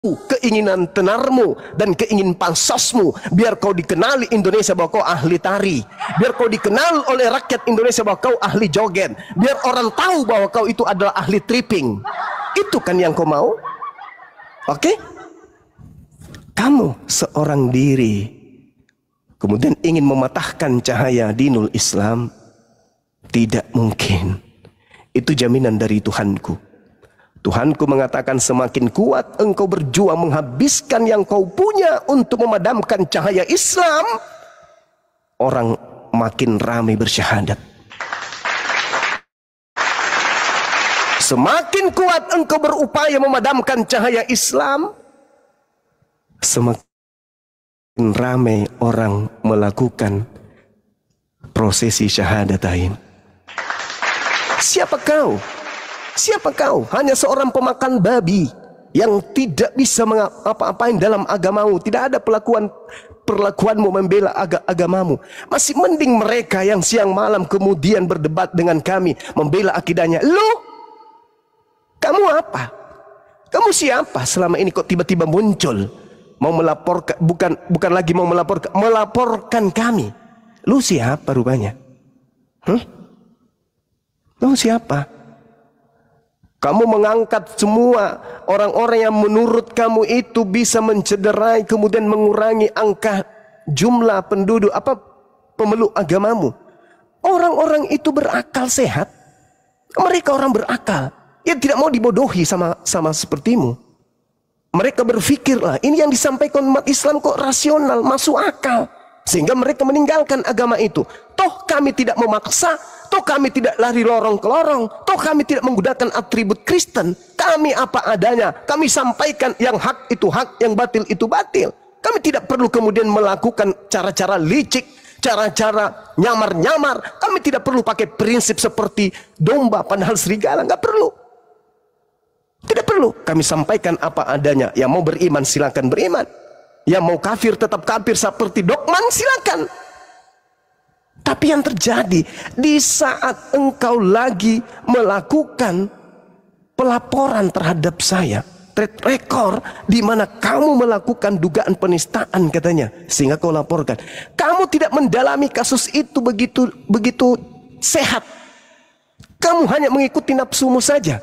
keinginan tenarmu dan keinginan pansasmu, biar kau dikenali Indonesia bahwa kau ahli tari, biar kau dikenal oleh rakyat Indonesia bahwa kau ahli joget, biar orang tahu bahwa kau itu adalah ahli tripping. Itu kan yang kau mau? Oke? Kamu seorang diri kemudian ingin mematahkan cahaya dinul Islam, tidak mungkin. Itu jaminan dari Tuhanku. Tuhanku mengatakan, semakin kuat engkau berjuang menghabiskan yang kau punya untuk memadamkan cahaya Islam, orang makin ramai bersyahadat. Semakin kuat engkau berupaya memadamkan cahaya Islam, semakin ramai orang melakukan prosesi syahadatain. Siapa kau? Siapa kau? Hanya seorang pemakan babi yang tidak bisa apa-apain dalam agamamu. Tidak ada perlakuanmu membela agamamu. Masih mending mereka yang siang malam kemudian berdebat dengan kami, membela akidahnya. Lu, kamu apa? Kamu siapa selama ini kok tiba-tiba muncul mau melaporkan, bukan lagi mau melaporkan kami? Lu siapa rupanya? Lu siapa? Kamu mengangkat semua orang-orang yang menurut kamu itu bisa mencederai kemudian mengurangi angka jumlah penduduk pemeluk agamamu. Orang-orang itu berakal sehat. Mereka orang berakal. Ya tidak mau dibodohi sama sepertimu. Mereka berpikirlah, ini yang disampaikan umat Islam kok rasional, masuk akal. Sehingga mereka meninggalkan agama itu. Toh kami tidak memaksa, toh kami tidak lari lorong ke lorong, toh kami tidak menggunakan atribut Kristen. Kami apa adanya, kami sampaikan yang hak itu hak, yang batil itu batil. Kami tidak perlu kemudian melakukan cara-cara licik, cara-cara nyamar-nyamar. Kami tidak perlu pakai prinsip seperti domba padahal serigala, nggak perlu. Tidak perlu. Kami sampaikan apa adanya. Yang mau beriman silakan beriman. Yang mau kafir tetap kafir seperti Dokman silakan. Tapi yang terjadi di saat engkau lagi melakukan pelaporan terhadap saya, track record di mana kamu melakukan dugaan penistaan katanya, sehingga kau laporkan. Kamu tidak mendalami kasus itu begitu sehat. Kamu hanya mengikuti nafsumu saja.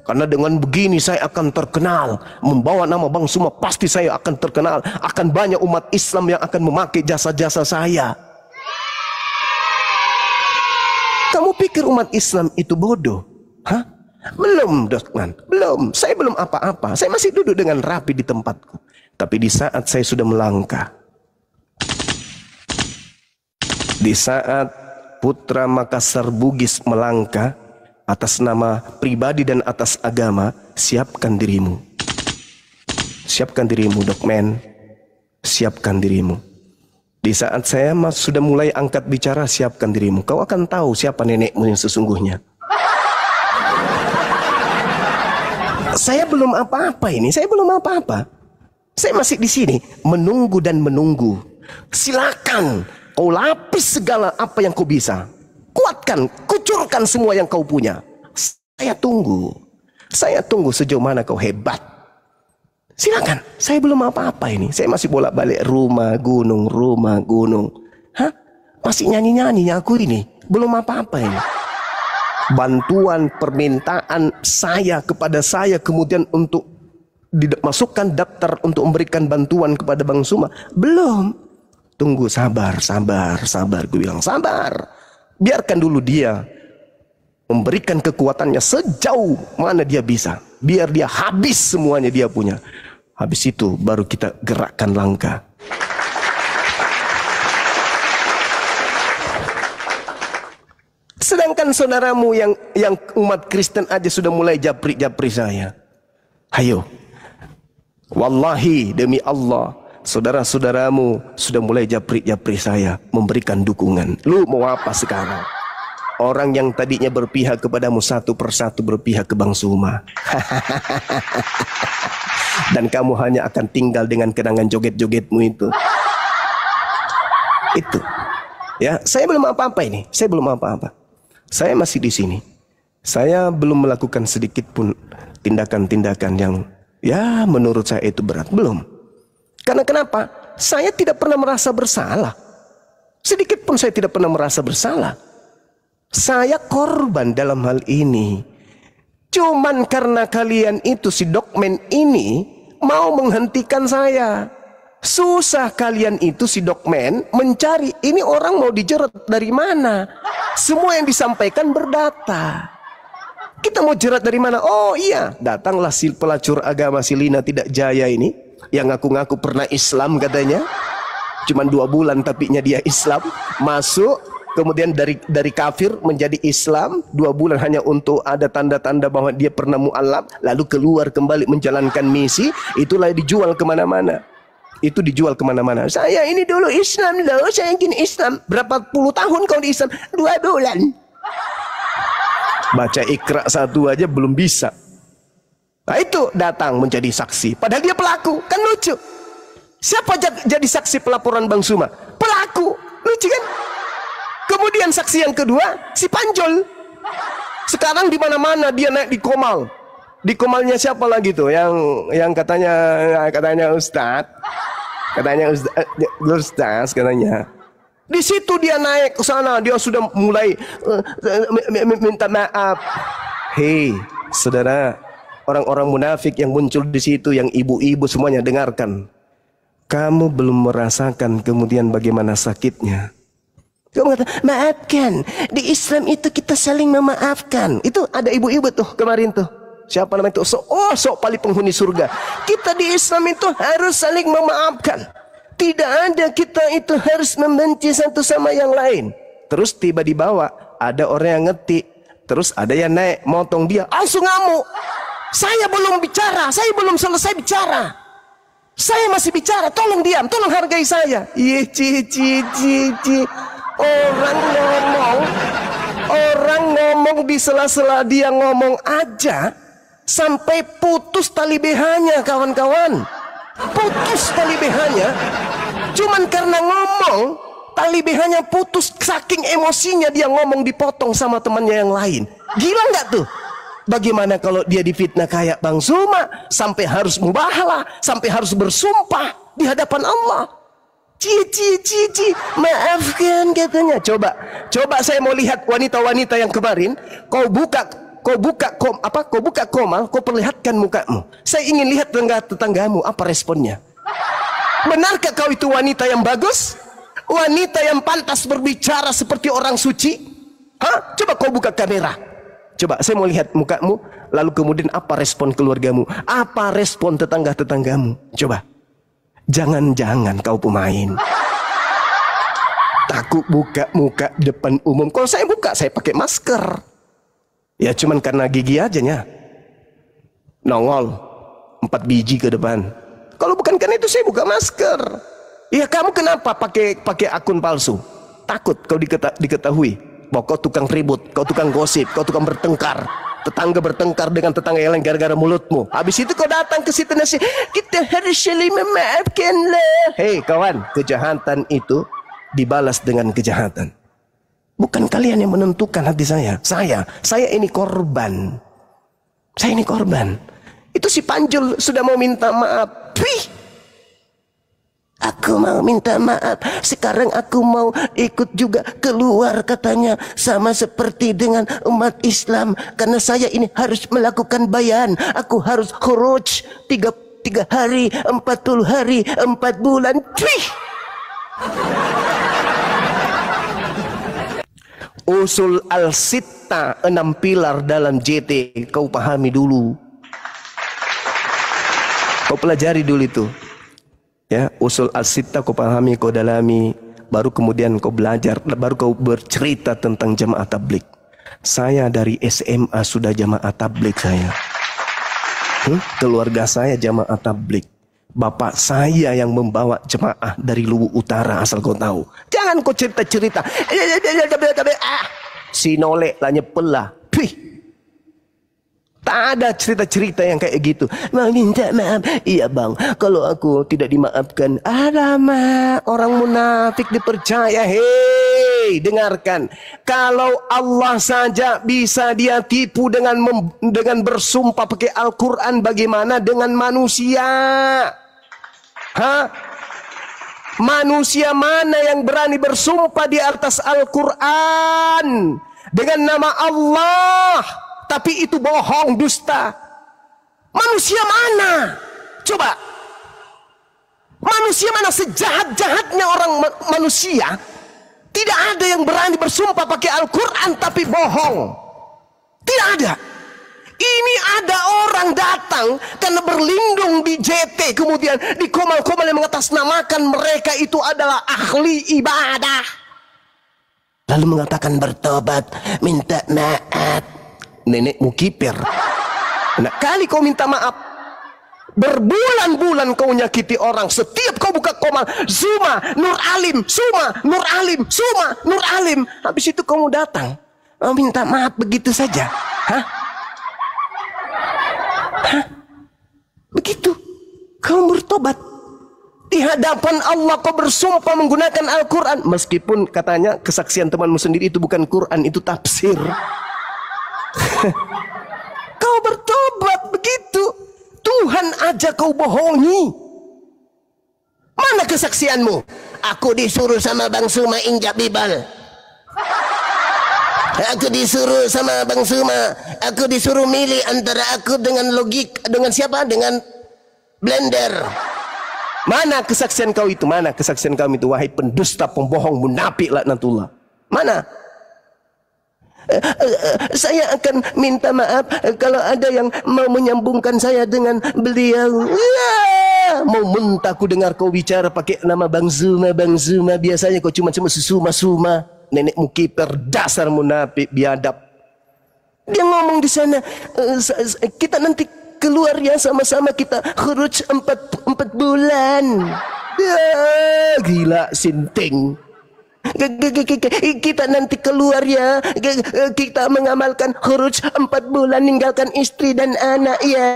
Karena dengan begini saya akan terkenal, membawa nama Bang Suma pasti saya akan terkenal, akan banyak umat Islam yang akan memakai jasa-jasa saya. Kamu pikir umat Islam itu bodoh? Hah? Belum, Dokman. Belum. Saya belum apa-apa. Saya masih duduk dengan rapi di tempatku. Tapi di saat saya sudah melangkah, di saat Putra Makassar Bugis melangkah atas nama pribadi dan atas agama, siapkan dirimu. Siapkan dirimu, Dokman. Siapkan dirimu. Di saat saya sudah mulai angkat bicara, siapkan dirimu. Kau akan tahu siapa nenekmu yang sesungguhnya. Saya belum apa-apa ini. Saya belum apa-apa. Saya masih di sini menunggu dan menunggu. Silakan kau lapis segala apa yang kau bisa. Kuatkan, kucurkan semua yang kau punya. Saya tunggu. Saya tunggu sejauh mana kau hebat. Silakan. Saya belum apa-apa ini. Saya masih bolak-balik rumah gunung. Hah? Masih nyanyi-nyanyi aku ini. Belum apa-apa ini. Bantuan permintaan saya kepada saya kemudian untuk dimasukkan daftar untuk memberikan bantuan kepada Bang Suma. Belum. Tunggu, sabar. Gue bilang sabar. Biarkan dulu dia memberikan kekuatannya sejauh mana dia bisa. Biar dia habis semuanya dia punya. Habis itu baru kita gerakkan langkah. Sedangkan saudaramu yang umat Kristen aja sudah mulai japri saya. Hayo. Wallahi demi Allah, saudara-saudaramu sudah mulai japri saya, memberikan dukungan. Lu mau apa sekarang? Orang yang tadinya berpihak kepadamu satu persatu berpihak ke Bang Suma. Dan kamu hanya akan tinggal dengan kenangan joget-jogetmu itu. Itu. Ya, saya belum apa-apa ini. Saya belum apa-apa. Saya masih di sini. Saya belum melakukan sedikit pun tindakan-tindakan yang Ya, menurut saya itu berat. Belum. Karena kenapa? Saya tidak pernah merasa bersalah. Sedikit pun saya tidak pernah merasa bersalah. Saya korban dalam hal ini. Cuman karena kalian itu, si dokmen ini mau menghentikan saya. Susah kalian itu, si dokmen, mencari ini orang mau dijerat dari mana. Semua yang disampaikan berdata. Kita mau jerat dari mana? Oh iya, datanglah si pelacur agama, si Lina Tidak Jaya ini, yang ngaku-ngaku pernah Islam katanya. Cuman 2 bulan tapinya dia Islam. Masuk, kemudian dari kafir menjadi Islam. 2 bulan hanya untuk ada tanda-tanda bahwa dia pernah mu'alaf. Lalu keluar kembali menjalankan misi. Itulah dijual kemana-mana. Itu dijual kemana-mana. Saya ini dulu Islam loh, saya ingin Islam. Berapa puluh tahun kau di Islam? 2 bulan. Baca Iqra 1 aja belum bisa. Nah itu datang menjadi saksi. Padahal dia pelaku. Kan lucu. Siapa jadi saksi pelaporan Bang Suma? Pelaku. Lucu kan? Kemudian saksi yang kedua, si Panjol. Sekarang di mana-mana dia naik di Komal. Di Komalnya siapa lagi tuh? Yang katanya Ustadz. Katanya Ustadz katanya. Di situ dia naik ke sana, dia sudah mulai minta maaf. Hei, saudara, orang-orang munafik yang muncul di situ, yang ibu-ibu semuanya dengarkan. Kamu belum merasakan kemudian bagaimana sakitnya. Kamu kata, maafkan. Di Islam itu kita saling memaafkan. Itu ada ibu-ibu tuh kemarin tuh. Siapa namanya itu? Sok paling penghuni surga. Kita di Islam itu harus saling memaafkan. Tidak ada kita itu harus membenci satu sama yang lain. Terus tiba di bawah ada orang yang ngetik. Terus ada yang naik motong dia. Langsung ngamuk. Saya belum bicara. Saya belum selesai bicara. Saya masih bicara. Tolong diam. Tolong hargai saya. Iya ci. Orang ngomong di sela-sela dia ngomong aja. Sampai putus tali BH-nya kawan-kawan. Putus tali BH-nya. Cuman karena ngomong, tali BH-nya putus. Saking emosinya dia ngomong dipotong sama temannya yang lain. Gila nggak tuh? Bagaimana kalau dia difitnah kayak Bang Suma? Sampai harus mubahalah. Sampai harus bersumpah di hadapan Allah. Maafkan katanya. Coba saya mau lihat wanita-wanita yang kemarin. Kau buka Komal, kau perlihatkan mukamu. Saya ingin lihat tetanggamu apa responnya. Benarkah kau itu wanita yang bagus? Wanita yang pantas berbicara seperti orang suci? Hah? Coba kau buka kamera. Coba saya mau lihat mukamu. Lalu kemudian apa respon keluargamu? Apa respon tetangga-tetanggamu? Coba. Jangan-jangan kau pemain. Takut buka muka depan umum. Kalau saya buka, saya pakai masker. Ya cuman karena gigi aja nya. Nongol 4 biji ke depan. Kalau bukan karena itu saya buka masker. Ya kamu kenapa pakai akun palsu? Takut kau diketahui bahwa kau tukang ribut, kau tukang gosip, kau tukang bertengkar. Tetangga bertengkar dengan tetangga yang lain gara-gara mulutmu. Habis itu kau datang ke situ nasi. Kita harus saling memaafkan lah. Hei kawan, kejahatan itu dibalas dengan kejahatan. Bukan kalian yang menentukan hati saya. Saya ini korban. Saya ini korban. Itu si Panjul sudah mau minta maaf. Wih, aku mau minta maaf. Sekarang aku mau ikut juga keluar katanya. Sama seperti dengan umat Islam. Karena saya ini harus melakukan bayan. Aku harus khuruj 3 hari, 40 hari, 4 bulan. Wih. Usul al-sitta, 6 pilar dalam JT. Kau pahami dulu. Kau pelajari dulu itu. Ya, usul al-sitta kau pahami, kau dalami. Baru kemudian kau belajar. Baru kau bercerita tentang jamaah tabligh. Saya dari SMA sudah jamaah tabligh saya. Keluarga saya jamaah tabligh. Bapak saya yang membawa jemaah dari Luwu Utara, asal kau tahu. Jangan kau cerita-cerita. Si nolek lah nyepel lah. Tak ada cerita-cerita yang kayak gitu. Bang minta maaf. Iya bang, kalau aku tidak dimaafkan. Alamak, orang munafik dipercaya. Hei, dengarkan. Kalau Allah saja bisa dia tipu dengan bersumpah pakai Al-Quran, bagaimana dengan manusia? Hah? Manusia mana yang berani bersumpah di atas Al-Quran dengan nama Allah, tapi itu bohong, dusta? Manusia mana? Coba. Manusia mana? Sejahat-jahatnya orang manusia, tidak ada yang berani bersumpah pakai Al-Quran tapi bohong. Tidak ada. Ini ada orang datang karena berlindung di JT, kemudian di komal-komal yang mengatasnamakan mereka itu adalah ahli ibadah, lalu mengatakan bertobat, minta maaf. Nenekmu kiper. Nah, kali kau minta maaf, berbulan-bulan kau nyakiti orang. Setiap kau buka komal, Zuma, Nur Alim, Zuma, Nur Alim, Zuma, Nur Alim. Habis itu kamu datang minta maaf begitu saja. Hah? Hah? Begitu kamu bertobat di hadapan Allah, kau bersumpah menggunakan Al-Quran, meskipun katanya kesaksian temanmu sendiri itu bukan Quran, itu tafsir. Kau bertobat begitu, Tuhan aja kau bohongi. Mana kesaksianmu? Aku disuruh sama Bang Suma injak bibal. Aku disuruh sama Bang Suma, aku disuruh milih antara aku dengan logik, dengan siapa? Dengan blender. Mana kesaksian kau itu? Mana kesaksian kau itu? Wahai pendusta, pembohong, munafik, laknatullah. Mana? Saya akan minta maaf kalau ada yang mau menyambungkan saya dengan beliau. Ya, mau muntah ku dengar kau bicara pakai nama Bang Zuma, Bang Zuma. Biasanya kau cuma suma-suma. Nenekmu kiper, dasar munafik, biadab. Dia ngomong di sana, kita nanti keluar ya sama-sama, kita khuruj 4 bulan. Ya, gila sinting. Kita nanti keluar ya, kita mengamalkan khuruj 4 bulan, ninggalkan istri dan anak ya.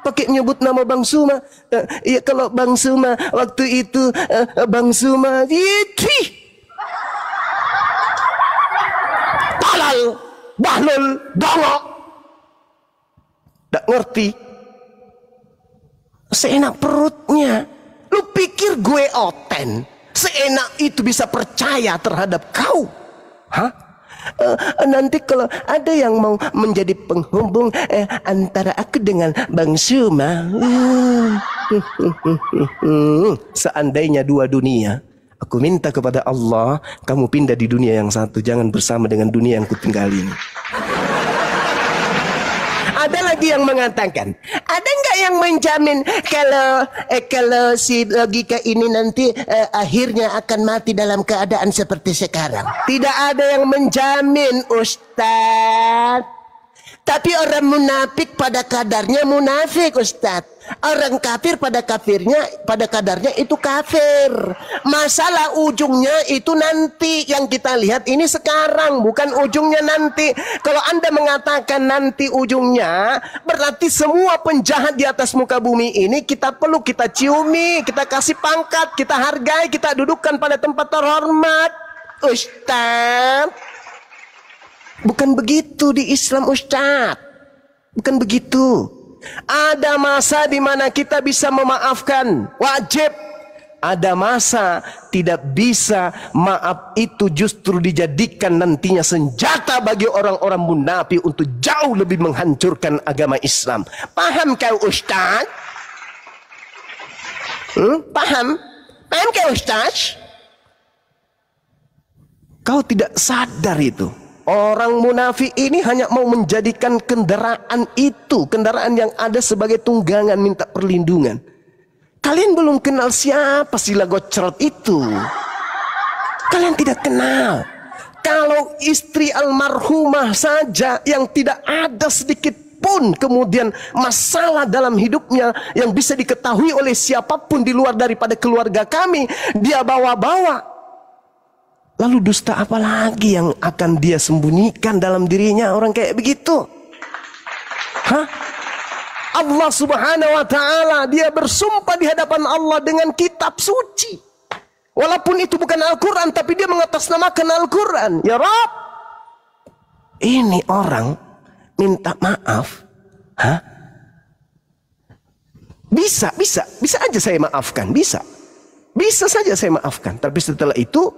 Pakai nyebut nama Bang Suma. Ya, kalau Bang Suma waktu itu Bang Suma Talal, bahlul, dongok. Tak ngerti. Seenak perutnya. Lu pikir gue oten? Seenak itu bisa percaya terhadap kau? Hah? Nanti kalau ada yang mau menjadi penghubung antara aku dengan Bang Suma, seandainya 2 dunia, aku minta kepada Allah, kamu pindah di dunia yang satu, jangan bersama dengan dunia yang kutinggali ini. Ada lagi yang mengatakan, ada nggak yang menjamin kalau si logika ini nanti akhirnya akan mati dalam keadaan seperti sekarang? Tidak ada yang menjamin, Ustaz. Tapi orang munafik pada kadarnya munafik, Ustaz. Orang kafir pada kadarnya itu kafir. Masalah ujungnya itu nanti. Yang kita lihat ini sekarang, bukan ujungnya nanti. Kalau Anda mengatakan nanti ujungnya, berarti semua penjahat di atas muka bumi ini kita peluk, kita ciumi, kita kasih pangkat, kita hargai, kita dudukkan pada tempat terhormat. Ustaz, bukan begitu di Islam, Ustaz. Bukan begitu. Ada masa di mana kita bisa memaafkan, wajib. Ada masa tidak bisa, maaf itu justru dijadikan nantinya senjata bagi orang-orang munafik untuk jauh lebih menghancurkan agama Islam. Paham kau, Ustaz? Paham? Paham kau, Ustaz? Kau tidak sadar itu. Orang munafik ini hanya mau menjadikan kendaraan itu, kendaraan yang ada sebagai tunggangan minta perlindungan. Kalian belum kenal siapa sila gocrot itu. Kalian tidak kenal. Kalau istri almarhumah saja yang tidak ada sedikit pun kemudian masalah dalam hidupnya yang bisa diketahui oleh siapapun di luar daripada keluarga kami, dia bawa-bawa. Lalu dusta apa lagi yang akan dia sembunyikan dalam dirinya orang kayak begitu? Hah? Allah Subhanahu wa ta'ala, dia bersumpah di hadapan Allah dengan kitab suci. Walaupun itu bukan Al-Quran, tapi dia mengatasnamakan Al-Quran. Ya Rabb, ini orang minta maaf. Hah? Bisa aja saya maafkan, bisa saja saya maafkan. Tapi setelah itu,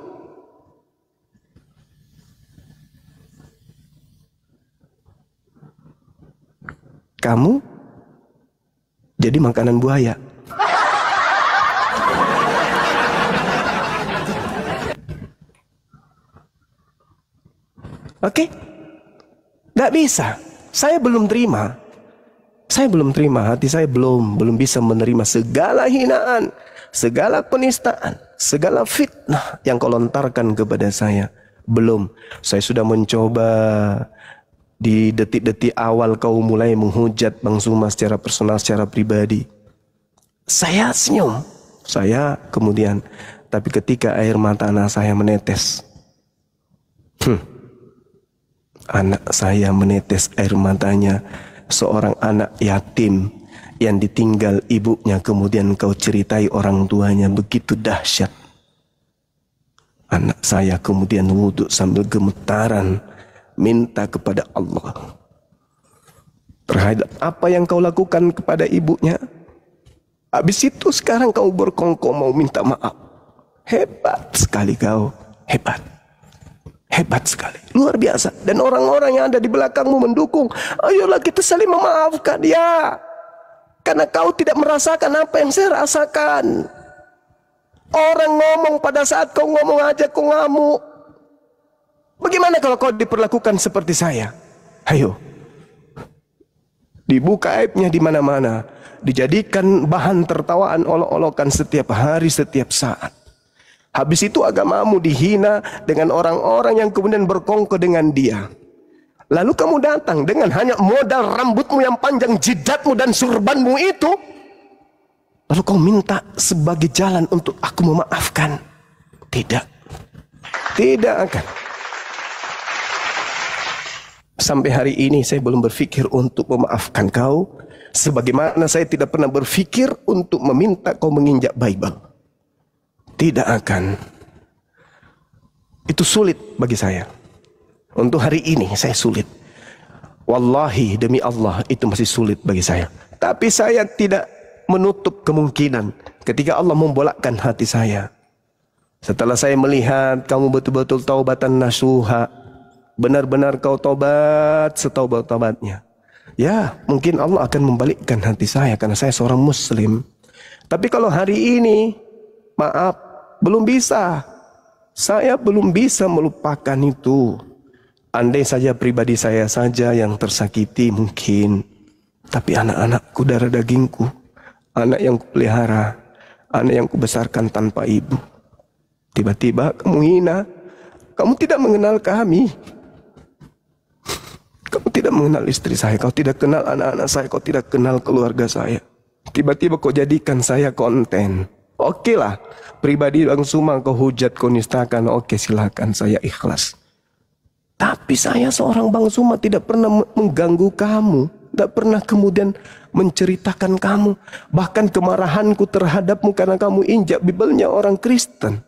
kamu jadi makanan buaya. Oke? Nggak bisa. Saya belum terima. Hati saya belum bisa menerima segala hinaan, segala penistaan, segala fitnah yang kau lontarkan kepada saya. Belum. Saya sudah mencoba. Di detik-detik awal kau mulai menghujat Bang Suma secara personal, secara pribadi. Saya senyum. Saya kemudian. Tapi ketika air mata anak saya menetes. Anak saya menetes air matanya. Seorang anak yatim yang ditinggal ibunya, kemudian kau ceritai orang tuanya, begitu dahsyat. Anak saya kemudian wudhu sambil gemetaran, minta kepada Allah terhadap apa yang kau lakukan kepada ibunya. Habis itu sekarang kau berkongkong mau minta maaf. Hebat sekali kau, hebat sekali, luar biasa. Dan orang-orang yang ada di belakangmu mendukung. Ayolah kita saling memaafkan. Ya, karena kau tidak merasakan apa yang saya rasakan. Orang ngomong pada saat kau ngomong aja kau ngamuk. Bagaimana kalau kau diperlakukan seperti saya? Ayo, dibuka aibnya di mana-mana, dijadikan bahan tertawaan olok-olokan setiap hari, setiap saat. Habis itu agamamu dihina dengan orang-orang yang kemudian berkongko dengan dia. Lalu kamu datang dengan hanya modal rambutmu yang panjang, jidatmu dan surbanmu itu. Lalu kau minta sebagai jalan untuk aku memaafkan. Tidak akan. Sampai hari ini saya belum berpikir untuk memaafkan kau. Sebagaimana saya tidak pernah berpikir untuk meminta kau menginjak Bible. Tidak akan. Itu sulit bagi saya. Untuk hari ini saya sulit. Wallahi demi Allah itu masih sulit bagi saya. Tapi saya tidak menutup kemungkinan ketika Allah membolakkan hati saya. Setelah saya melihat kamu betul-betul taubatan nasuha, benar-benar kau tobat setaubat-taubatnya. Ya, mungkin Allah akan membalikkan hati saya karena saya seorang muslim. Tapi kalau hari ini, maaf, belum bisa. Saya belum bisa melupakan itu. Andai saja pribadi saya saja yang tersakiti mungkin. Tapi anak-anakku, darah dagingku, anak yang kupelihara, anak yang kubesarkan tanpa ibu. Tiba-tiba kamu hina. Kamu tidak mengenal kami. Kamu tidak mengenal istri saya. Kau tidak kenal anak-anak saya. Kau tidak kenal keluarga saya. Tiba-tiba kau jadikan saya konten. Oke lah, pribadi Bang Suma kau hujat, kau nistakan, oke silakan, saya ikhlas. Tapi saya seorang Bang Suma tidak pernah mengganggu kamu, tidak pernah kemudian menceritakan kamu. Bahkan kemarahanku terhadapmu karena kamu injak Bibelnya orang Kristen.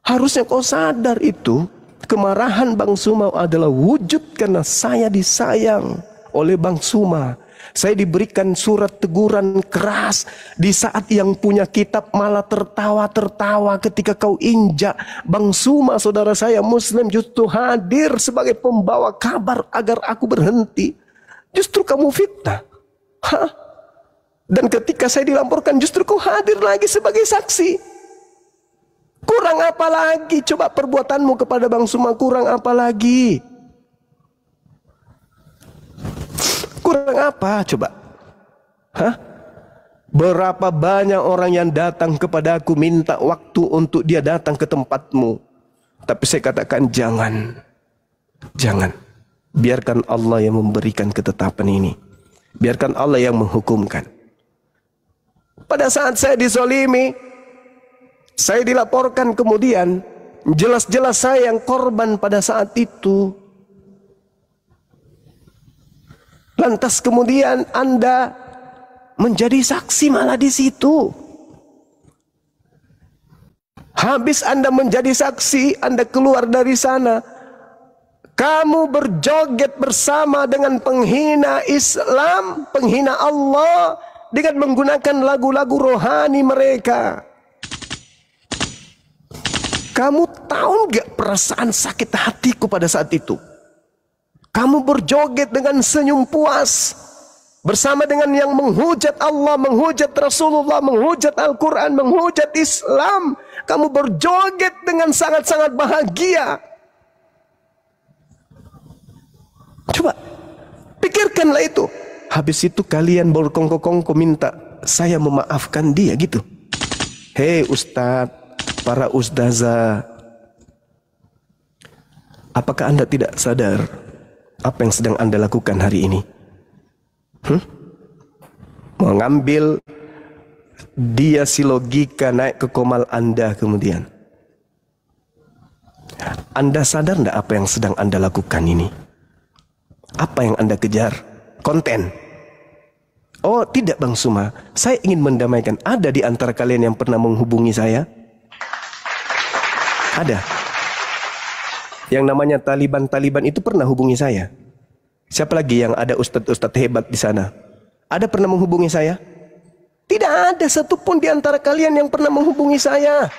Harusnya kau sadar itu, kemarahan Bang Suma adalah wujud karena saya disayang oleh Bang Suma. Saya diberikan surat teguran keras di saat yang punya kitab malah tertawa-tertawa ketika kau injak. Bang Suma, saudara saya muslim, justru hadir sebagai pembawa kabar agar aku berhenti. Justru kamu fitnah. Dan ketika saya dilaporkan justru kau hadir lagi sebagai saksi. Kurang apa lagi coba perbuatanmu kepada Bang Suma, kurang apa lagi? Kurang apa coba? Berapa banyak orang yang datang kepada aku minta waktu untuk dia datang ke tempatmu. Tapi saya katakan jangan. Biarkan Allah yang memberikan ketetapan ini. Biarkan Allah yang menghukumkan. Pada saat saya dizolimi, saya dilaporkan kemudian, jelas-jelas saya yang korban pada saat itu. Lantas kemudian Anda menjadi saksi malah di situ. Habis Anda menjadi saksi, Anda keluar dari sana, kamu berjoget bersama dengan penghina Islam, penghina Allah, dengan menggunakan lagu-lagu rohani mereka. Kamu tahu nggak perasaan sakit hatiku pada saat itu? Kamu berjoget dengan senyum puas bersama dengan yang menghujat Allah, menghujat Rasulullah, menghujat Al-Quran, menghujat Islam. Kamu berjoget dengan sangat-sangat bahagia. Coba pikirkanlah itu. Habis itu kalian berkongko-kongko minta saya memaafkan dia gitu. Hei Ustadz, para ustazah, apakah Anda tidak sadar apa yang sedang Anda lakukan hari ini? Mengambil dia si logika naik ke komal Anda kemudian. Anda sadar tidak apa yang sedang Anda lakukan ini? Apa yang Anda kejar? Konten. Oh tidak Bang Suma, saya ingin mendamaikan. Ada di antara kalian yang pernah menghubungi saya? Ada. Yang namanya Taliban itu pernah hubungi saya. Siapa lagi yang ada ustadz-ustadz hebat di sana? Ada pernah menghubungi saya? Tidak ada satupun di antara kalian yang pernah menghubungi saya.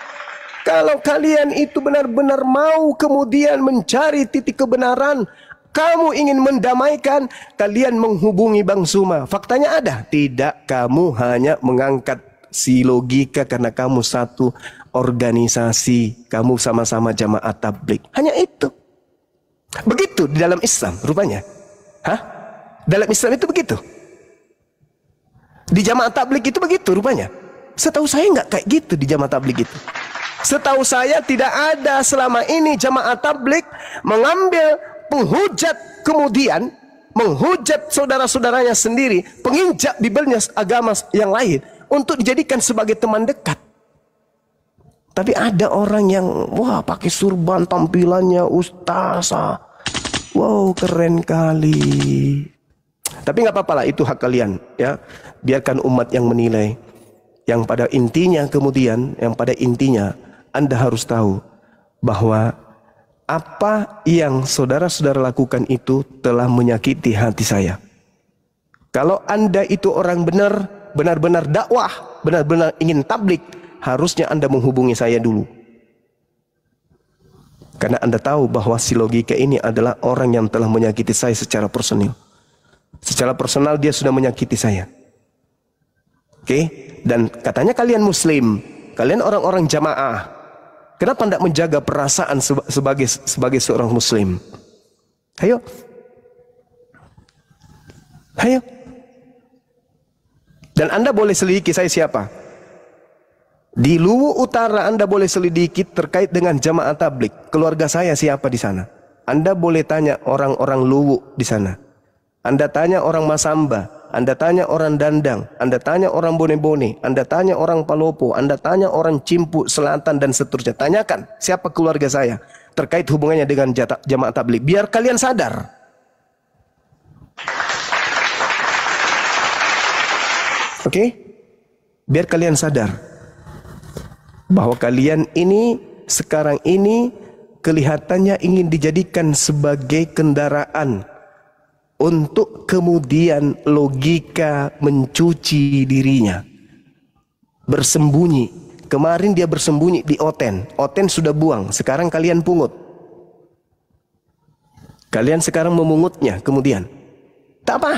Kalau kalian itu benar-benar mau kemudian mencari titik kebenaran, kamu ingin mendamaikan, kalian menghubungi Bang Suma. Faktanya ada? Tidak, kamu hanya mengangkat si logika karena kamu satu organisasi, kamu sama-sama jamaah tabligh. Hanya itu. Begitu di dalam Islam rupanya. Hah? Dalam Islam itu begitu. Di jamaah tabligh itu begitu rupanya. Setahu saya nggak kayak gitu di jamaah tabligh itu. Setahu saya tidak ada selama ini jamaah tabligh mengambil penghujat kemudian menghujat saudara-saudaranya sendiri, penginjak bibelnya agama yang lain untuk dijadikan sebagai teman dekat. Tapi ada orang yang wah pakai surban tampilannya ustazah. Wow, keren kali. Tapi nggak apa-apa lah, itu hak kalian ya. Biarkan umat yang menilai. Yang pada intinya kemudian, yang pada intinya Anda harus tahu bahwa apa yang saudara-saudara lakukan itu telah menyakiti hati saya. Kalau Anda itu orang benar-benar dakwah, benar-benar ingin tabligh, harusnya Anda menghubungi saya dulu. Karena Anda tahu bahwa si logika ini adalah orang yang telah menyakiti saya secara personal. Secara personal dia sudah menyakiti saya. Oke? Dan katanya kalian muslim, kalian orang-orang jamaah. Kenapa tidak menjaga perasaan sebagai seorang muslim? Ayo. Ayo. Dan Anda boleh selidiki saya siapa? Di Luwu Utara Anda boleh selidiki terkait dengan jamaah tabligh. Keluarga saya siapa di sana? Anda boleh tanya orang-orang Luwu di sana. Anda tanya orang Masamba, Anda tanya orang Dandang, Anda tanya orang Bone-Bone, Anda tanya orang Palopo, Anda tanya orang Cimpu Selatan dan seterusnya. Tanyakan siapa keluarga saya terkait hubungannya dengan jamaah tabligh. Biar kalian sadar. Oke? Biar kalian sadar bahwa kalian ini sekarang ini kelihatannya ingin dijadikan sebagai kendaraan untuk kemudian logika mencuci dirinya, bersembunyi. Kemarin dia bersembunyi di Oten, Oten sudah buang, sekarang kalian pungut. Kalian sekarang memungutnya kemudian. Tak apa,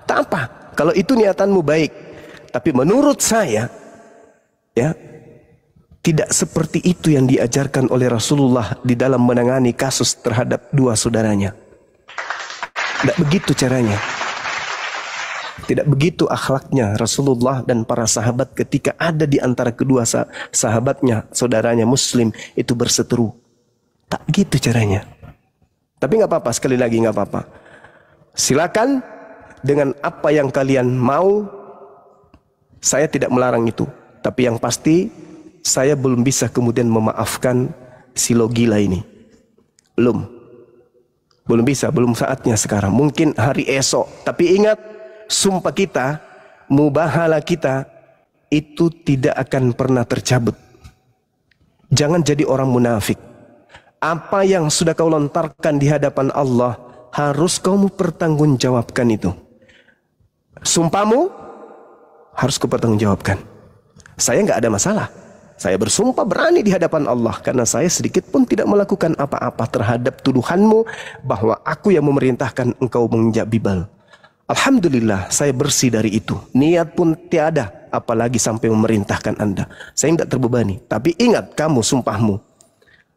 tak apa. Kalau itu niatanmu baik, tapi menurut saya, ya, tidak seperti itu yang diajarkan oleh Rasulullah di dalam menangani kasus terhadap dua saudaranya. Tidak begitu caranya. Tidak begitu akhlaknya Rasulullah dan para sahabat ketika ada di antara kedua sahabatnya, saudaranya muslim itu berseteru. Tak gitu caranya. Tapi nggak apa-apa, sekali lagi nggak apa-apa. Silakan dengan apa yang kalian mau. Saya tidak melarang itu. Tapi yang pasti saya belum bisa kemudian memaafkan si logila ini. Belum bisa, belum saatnya sekarang. Mungkin hari esok. Tapi ingat, sumpah kita, mubahala kita, itu tidak akan pernah tercabut. Jangan jadi orang munafik. Apa yang sudah kau lontarkan di hadapan Allah, harus kamu pertanggungjawabkan itu. Sumpahmu harus kau pertanggungjawabkan. Saya nggak ada masalah. Saya bersumpah berani di hadapan Allah, karena saya sedikit pun tidak melakukan apa-apa terhadap tuduhanmu bahwa aku yang memerintahkan engkau menginjak bibal. Alhamdulillah, saya bersih dari itu. Niat pun tiada, apalagi sampai memerintahkan Anda. Saya tidak terbebani. Tapi ingat kamu sumpahmu.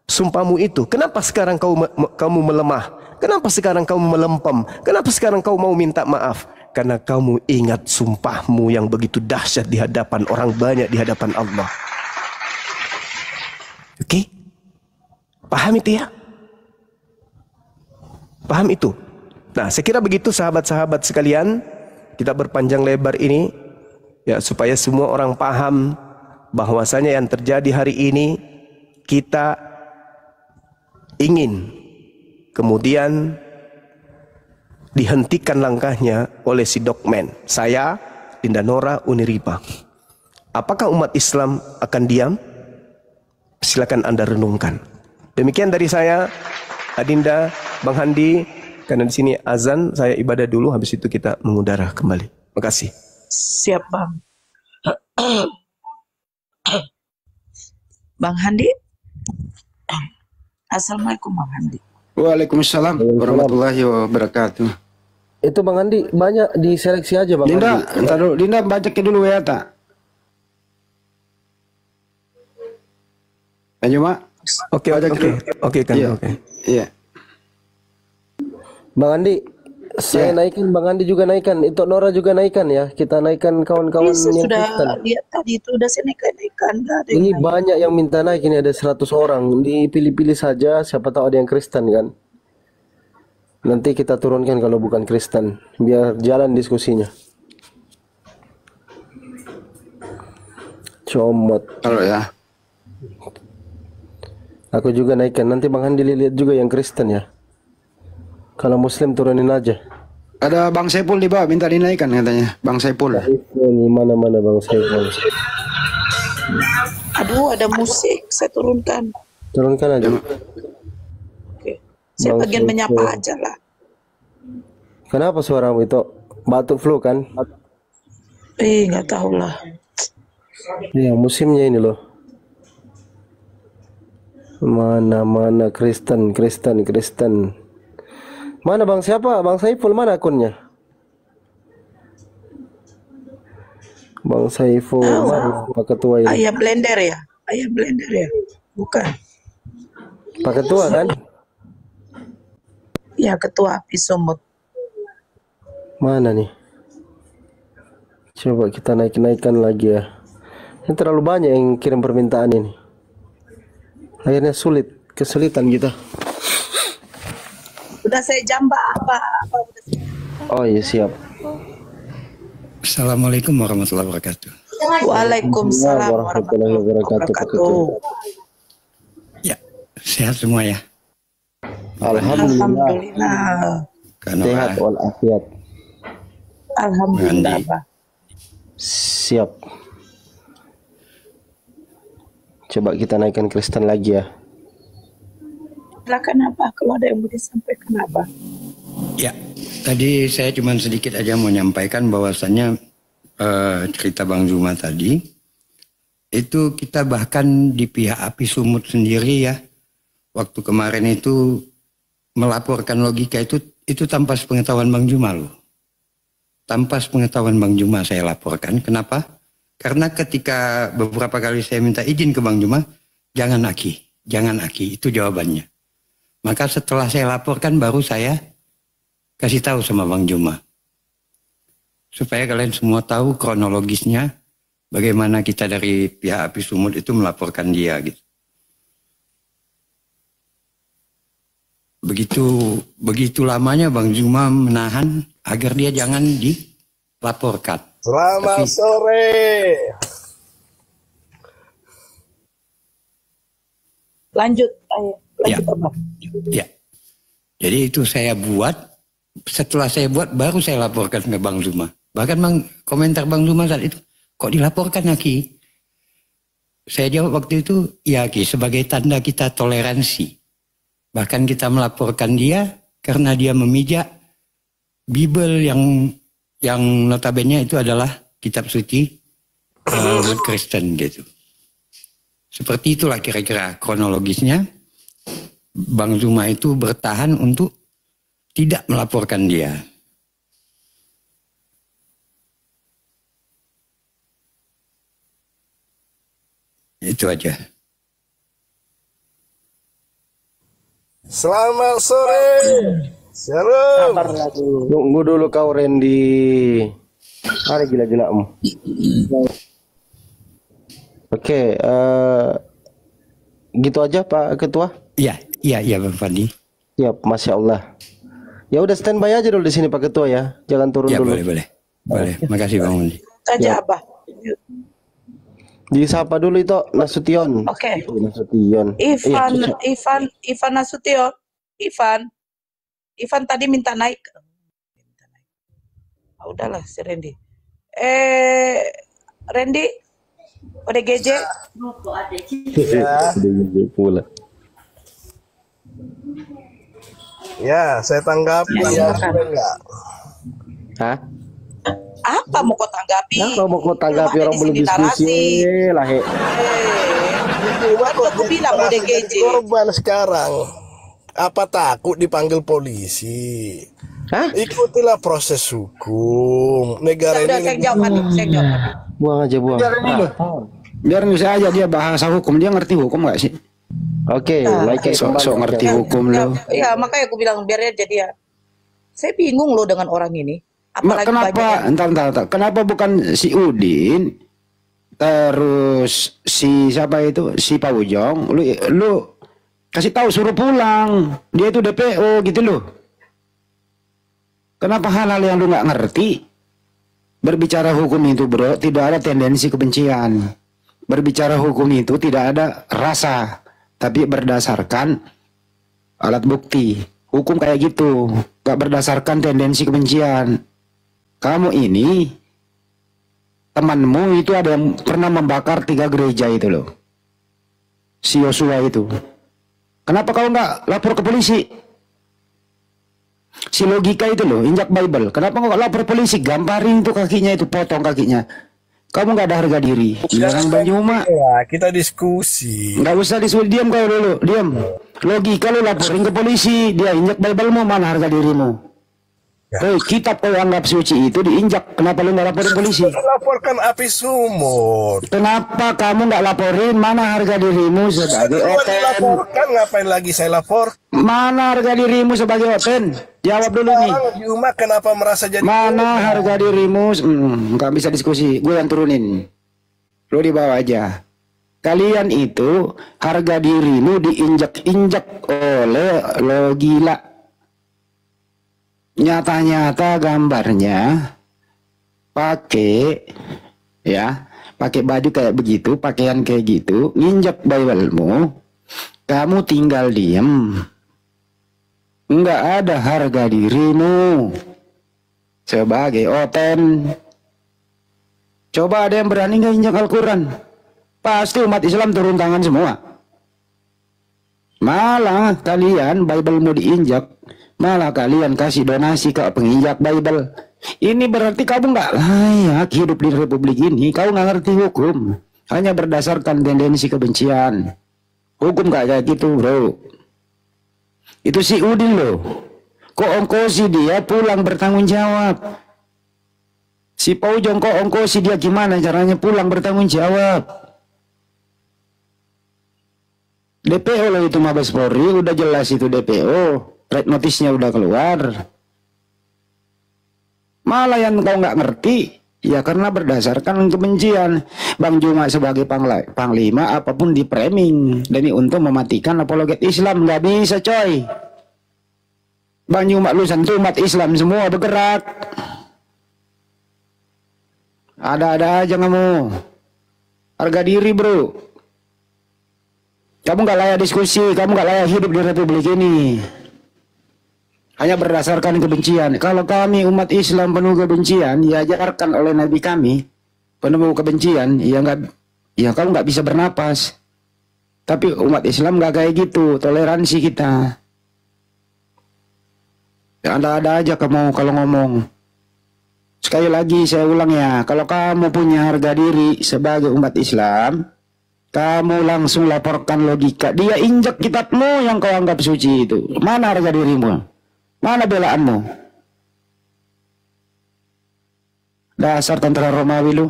Sumpahmu itu, kenapa sekarang kamu melemah? Kenapa sekarang kamu melempem? Kenapa sekarang kau mau minta maaf? Karena kamu ingat sumpahmu yang begitu dahsyat di hadapan orang banyak, di hadapan Allah. Oke? Paham itu ya? Paham itu? Nah, saya kira begitu sahabat-sahabat sekalian. Kita berpanjang lebar ini ya, supaya semua orang paham bahwasanya yang terjadi hari ini kita ingin kemudian dihentikan langkahnya oleh si Dokmen. Saya, Dinda Nora, Uniripa. Apakah umat Islam akan diam? Silakan Anda renungkan. Demikian dari saya, Adinda, Bang Handi. Karena di sini azan, saya ibadah dulu. Habis itu kita mengudara kembali. Terima kasih. Siap, Bang. Bang Handi. Assalamualaikum, Bang Handi. Waalaikumsalam warahmatullahi wabarakatuh. Itu Bang Andi banyak diseleksi aja Bang Dinda, Andi. ntar dulu, Dinda bacakin dulu ya tak? Ayo Mak. Oke kan, Iya. oke. Iya. Bang Andi, saya naikin, Bang Andi juga naikkan, itu Nora juga naikkan ya. Kita naikkan kawan-kawan Saya yang sudah Kristen. lihat tadi itu udah saya naikkan. Ini banyak yang minta naik, ini ada 100 orang. Dipilih-pilih saja, siapa tahu ada yang Kristen kan. Nanti kita turunkan kalau bukan Kristen, biar jalan diskusinya. Comot. Kalau ya. Aku juga naikkan, nanti Bang Andi lihat juga yang Kristen ya. Kalau Muslim turunin aja. Ada Bang Saiful di bawah minta dinaikkan katanya. Bang Saiful. Mana-mana Bang Saiful. Aduh, ada musik, saya turunkan. Turunkan aja. Oke. Saya Bang bagian Saiful. menyapa aja lah. Kenapa suaramu itu? Batuk flu kan? Nggak tahu lah. Iya, musimnya ini loh. Mana-mana Kristen. Mana Bang siapa? Bang Saiful mana akunnya? Bang Saiful, mana Pak Ketua ini? Ayah blender ya? Bukan. Pak Ketua kan? Ya, Ketua Api Sumut. Mana nih? Coba kita naikkan lagi ya. Ini terlalu banyak yang kirim permintaan ini. Akhirnya kesulitan kita. Udah saya jamba apa udah saya... Oh iya siap. Assalamualaikum warahmatullahi wabarakatuh. Waalaikumsalam warahmatullahi wabarakatuh. Ya, sehat semua ya. Alhamdulillah. Sehat walafiat. Alhamdulillah, Pak. Siap. Coba kita naikkan Kristen lagi ya. Silakan apa kalau ada yang mau disampaikan apa? Ya, tadi saya cuma sedikit aja mau nyampaikan bahwasannya cerita Bang Zuma tadi itu kita bahkan di pihak Api Sumut sendiri ya waktu kemarin itu melaporkan logika itu tanpa sepengetahuan Bang Zuma loh. Tanpa sepengetahuan Bang Zuma saya laporkan. Kenapa? Karena ketika beberapa kali saya minta izin ke Bang Zuma, jangan Aki, itu jawabannya. Maka setelah saya laporkan baru saya kasih tahu sama Bang Zuma. Supaya kalian semua tahu kronologisnya bagaimana kita dari pihak Api Sumut itu melaporkan dia gitu. Begitu lamanya Bang Zuma menahan agar dia jangan dilaporkan. Selamat sore. Lanjut apa? Ya. Jadi itu saya buat, setelah saya buat baru saya laporkan ke Bang Zuma. Bahkan komentar Bang Zuma saat itu, kok dilaporkan Aki? Saya jawab waktu itu, ya Ki, sebagai tanda kita toleransi. Bahkan kita melaporkan dia karena dia memijak Bible yang notabene itu adalah kitab suci umat Kristen gitu. Seperti itulah kira-kira kronologisnya. Bang Zuma itu bertahan untuk tidak melaporkan dia. Itu aja. Selamat sore. Shalom. Tunggu dulu kau Randy. Hari gila-gilamu. Oke, gitu aja Pak Ketua. Iya Bang Fandi. Siap, Masya Allah. Ya udah standby aja dulu di sini Pak Ketua ya. Jangan turun Ya dulu. boleh. Makasih Bang Fandi. Saja Ya. Abah. Disapa dulu itu Nasution. Oke. Nasution. Ivan Nasution. Ivan tadi minta naik. Ah, udahlah si Randy. Randy, ODGJ. Pula. Ya, saya tanggapi ya, enggak. Hah? Apa mau kau tanggapi? Nah, kalau mau kau tanggapi Belum ada orang di belum sini diskusi lah he. Waktu aku bilang ODGJ. Korban sekarang. Apa takut dipanggil polisi? Hah? Ikutilah proses hukum. Negara Udah, ini saya jawab. Buang aja buang. Biar bisa aja dia bahasa hukum, dia ngerti hukum nggak sih? Oke, like Sok ngerti hukum lo. Ya, makanya aku bilang biar dia jadi ya. Saya bingung loh dengan orang ini. Apalagi Kenapa? Entar. Kenapa bukan si Udin, terus si siapa itu, si Pak Ujong, lu kasih tahu suruh pulang. Dia itu DPO gitu loh. Kenapa hal-hal yang lu nggak ngerti? Berbicara hukum itu bro, tidak ada tendensi kebencian. Berbicara hukum itu tidak ada rasa, tapi berdasarkan alat bukti. Hukum kayak gitu, gak berdasarkan tendensi kebencian. Kamu ini, temanmu itu ada yang pernah membakar 3 gereja itu loh. Si Yosua itu. Kenapa kau nggak lapor ke polisi? Si logika itu loh, injak Bible. Kenapa kau nggak lapor polisi? Gamparin itu kakinya itu, potong kakinya. Kamu nggak ada harga diri. Bilang Banyuma. ya, kita diskusi. Nggak usah disuruh, diam kau dulu, diam. Logika lu laporin ke polisi, dia injak Bible-mu, mana harga dirimu? Kitab kau anggap suci itu diinjak, kenapa lu nggak laporin polisi? Laporkan api sumur. Kenapa kamu nggak laporin? Mana harga dirimu sebagai Kalau oten? dilaporkan, ngapain lagi saya lapor? Mana harga dirimu sebagai oten? Jawab dulu nih. Orang di rumah kenapa merasa jadi Mana harga dirimu? Nggak bisa diskusi, gue yang turunin. Lu di bawah aja. Kalian itu harga dirimu diinjak-injak oleh lo gila. Nyata-nyata gambarnya pakai baju kayak begitu, pakaian kayak gitu, nginjak Bible-mu, kamu tinggal diem. Nggak ada harga dirimu sebagai oten. Coba ada yang berani nggak injak Al-Quran? Pasti umat Islam turun tangan semua. Malah kalian Bible-mu diinjak, malah kalian kasih donasi ke penginjak Bible. Ini berarti kamu nggak layak hidup di republik ini. Kau nggak ngerti hukum, hanya berdasarkan tendensi kebencian. Hukum nggak kayak gitu bro. Itu si Udin loh. Kok ongkosi dia pulang bertanggung jawab. Si Paujong kok ongkosi dia gimana caranya pulang bertanggung jawab. DPO loh itu Mabes Polri, udah jelas itu DPO. Red notice-nya udah keluar. Malah yang kau nggak ngerti, ya karena berdasarkan kebencian. Bang Juma sebagai panglima apapun di framing demi untuk mematikan apologet Islam, nggak bisa coy. Bang Juma lu santu umat Islam semua bergerak. Ada-ada aja kamu. Harga diri bro. Kamu nggak layak diskusi, kamu nggak layak hidup di republik ini. Hanya berdasarkan kebencian. Kalau kami umat Islam penuh kebencian, diajarkan oleh Nabi kami, penuh kebencian, ya nggak ya kamu nggak bisa bernapas. Tapi umat Islam nggak kayak gitu, toleransi kita. Ya, ada aja kamu kalau ngomong. Sekali lagi saya ulang ya, kalau kamu punya harga diri sebagai umat Islam, kamu langsung laporkan logika. Dia injak kitabmu yang kau anggap suci itu. Mana harga dirimu? Mana belaanmu? Dasar tentara Romawi lu.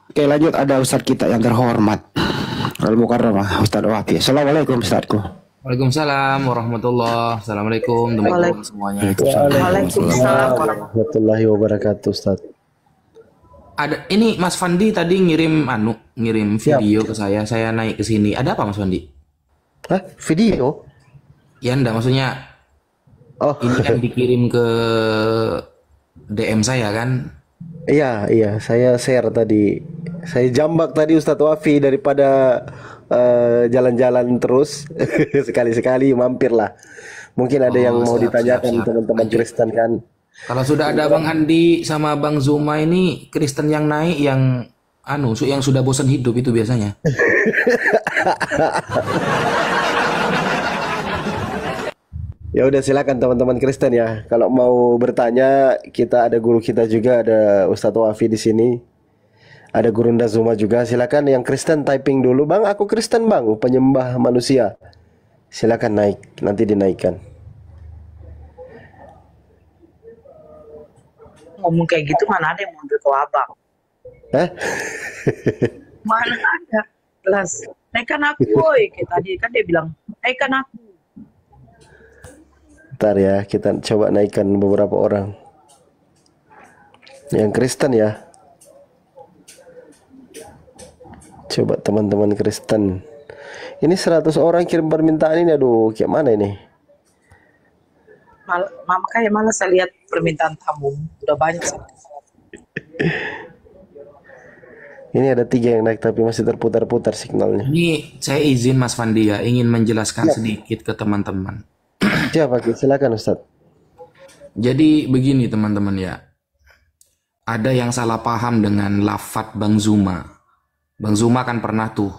Oke lanjut, ada Ustadz kita yang terhormat Al-Mukarramah, Ustadz Wafi. Assalamualaikum Ustadzku. Waalaikumsalam warahmatullahi. Assalamualaikum teman-teman semuanya. Waalaikumsalam. Warahmatullahi wabarakatuh, Ustaz. Ada ini Mas Fandi tadi ngirim video ke saya. Saya naik ke sini. Ada apa Mas Fandi? Hah? Video? Ya enggak, maksudnya Oh, ini kan dikirim ke DM saya kan. iya, saya share tadi. Saya jambak tadi Ustadz Wafi daripada jalan-jalan terus. Sekali-sekali mampirlah. Mungkin ada yang mau ditanyakan siap. teman-teman Lanjut. Kristen kan. Kalau sudah ada Bang Andi sama Bang Zuma ini Kristen yang naik yang yang sudah bosan hidup itu biasanya. Ya udah silakan teman-teman Kristen ya. Kalau mau bertanya, kita ada guru kita juga, ada Ustadz Wafi di sini. Ada Gurunda Zuma juga. Silakan yang Kristen typing dulu, "Bang, aku Kristen, Bang, penyembah manusia." Silakan naik, nanti dinaikkan. Ngomong kayak gitu mana ada yang mau ambil ke abang? Hah? Mana ada? Jelas. Naikkan aku, woi. Kayak tadi kan dia bilang, naikkan aku. Ntar ya, kita coba naikkan beberapa orang. Yang Kristen ya. Coba teman-teman Kristen. Ini 100 orang kirim permintaan ini, aduh, kayak mana ini? Mama kayak malah saya lihat permintaan tamu. Udah banyak sih. Ini ada 3 yang naik tapi masih terputar-putar signalnya. Ini saya izin Mas Fandi ya, ingin menjelaskan sedikit ke teman-teman. Siapa? Silakan Ustadz. Jadi begini teman-teman ya, ada yang salah paham dengan lafadz Bang Zuma. Bang Zuma kan pernah tuh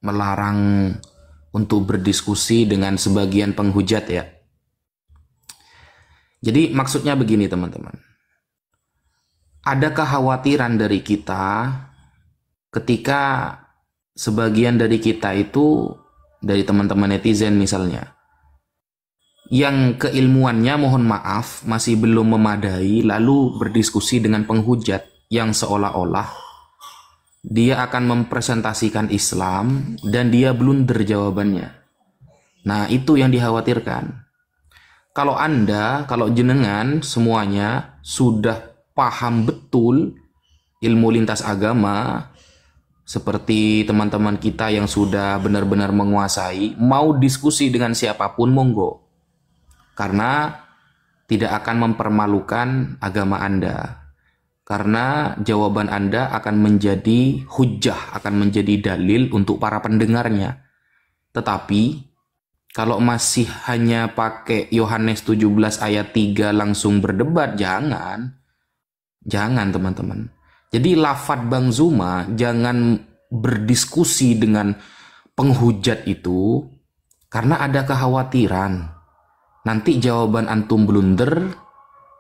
melarang untuk berdiskusi dengan sebagian penghujat ya. Jadi maksudnya begini teman-teman. Ada kekhawatiran dari kita ketika sebagian dari kita itu, dari teman-teman netizen misalnya, yang keilmuannya mohon maaf masih belum memadai, lalu berdiskusi dengan penghujat yang seolah-olah dia akan mempresentasikan Islam dan dia blunder jawabannya. Nah itu yang dikhawatirkan. Kalau Anda, kalau jenengan semuanya sudah paham betul ilmu lintas agama, seperti teman-teman kita yang sudah benar-benar menguasai, mau diskusi dengan siapapun monggo. Karena tidak akan mempermalukan agama Anda. Karena jawaban Anda akan menjadi hujjah, akan menjadi dalil untuk para pendengarnya. Tetapi kalau masih hanya pakai Yohanes 17 ayat 3 langsung berdebat, jangan. Jangan teman-teman. Jadi lafadz Bang Zuma jangan berdiskusi dengan penghujat itu karena ada kekhawatiran. Nanti jawaban antum blunder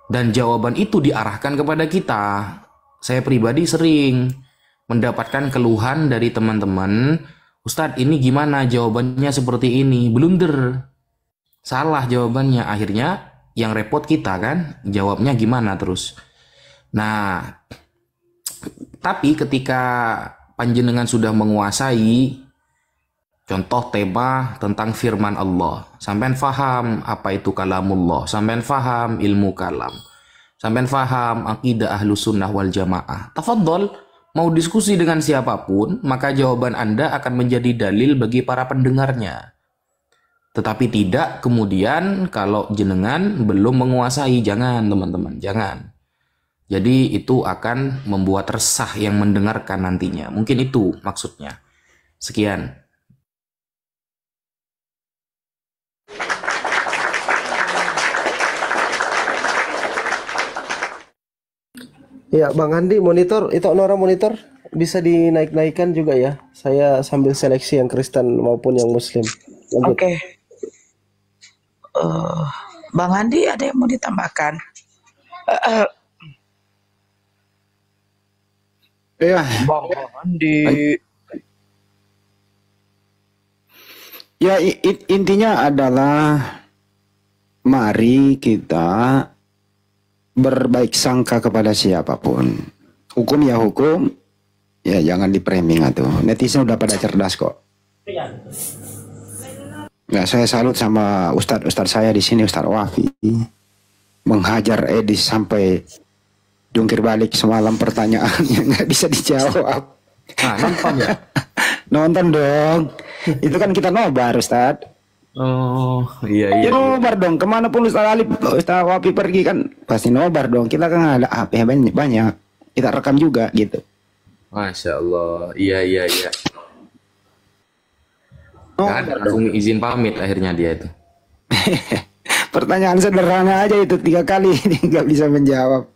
dan jawaban itu diarahkan kepada kita. Saya pribadi sering mendapatkan keluhan dari teman-teman, "Ustadz ini gimana jawabannya seperti ini?" Blunder. Salah jawabannya. Akhirnya yang repot kita kan, jawabnya gimana terus. Nah, tapi ketika panjenengan sudah menguasai contoh tema tentang firman Allah, sampean faham apa itu kalamullah, sampean faham ilmu kalam, sampean faham akidah ahlus sunnah wal jamaah, tafadhol, mau diskusi dengan siapapun, maka jawaban Anda akan menjadi dalil bagi para pendengarnya. Tetapi tidak kemudian kalau jenengan belum menguasai, jangan teman-teman, jangan. Jadi itu akan membuat resah yang mendengarkan nantinya. Mungkin itu maksudnya. Sekian. Ya, Bang Andi monitor, itu Nora monitor bisa dinaik-naikkan juga ya. Saya sambil seleksi yang Kristen maupun yang Muslim. Lanjut. Oke. Bang Andi ada yang mau ditambahkan? Ya, Bang Andi. ya intinya adalah mari kita berbaik sangka kepada siapapun. Hukum ya hukum, ya jangan di-framing atuh. Netizen udah pada cerdas kok. Ya, saya salut sama Ustadz saya di sini, Ustadz Wafi. Menghajar Edis sampai jungkir balik semalam pertanyaan yang nggak bisa dijawab. Nah, nonton ya. Nonton dong. Itu kan kita nobar, Ustadz. Oh, iya Ya nobar dong. Kemana pun Ustadz Wafi pergi kan pasti nobar dong. Kita kan ada HP banyak. Kita rekam juga gitu. Masya Allah. Iya. Gak ada, langsung izin pamit akhirnya dia itu. Pertanyaan sederhana aja itu 3 kali nggak bisa menjawab.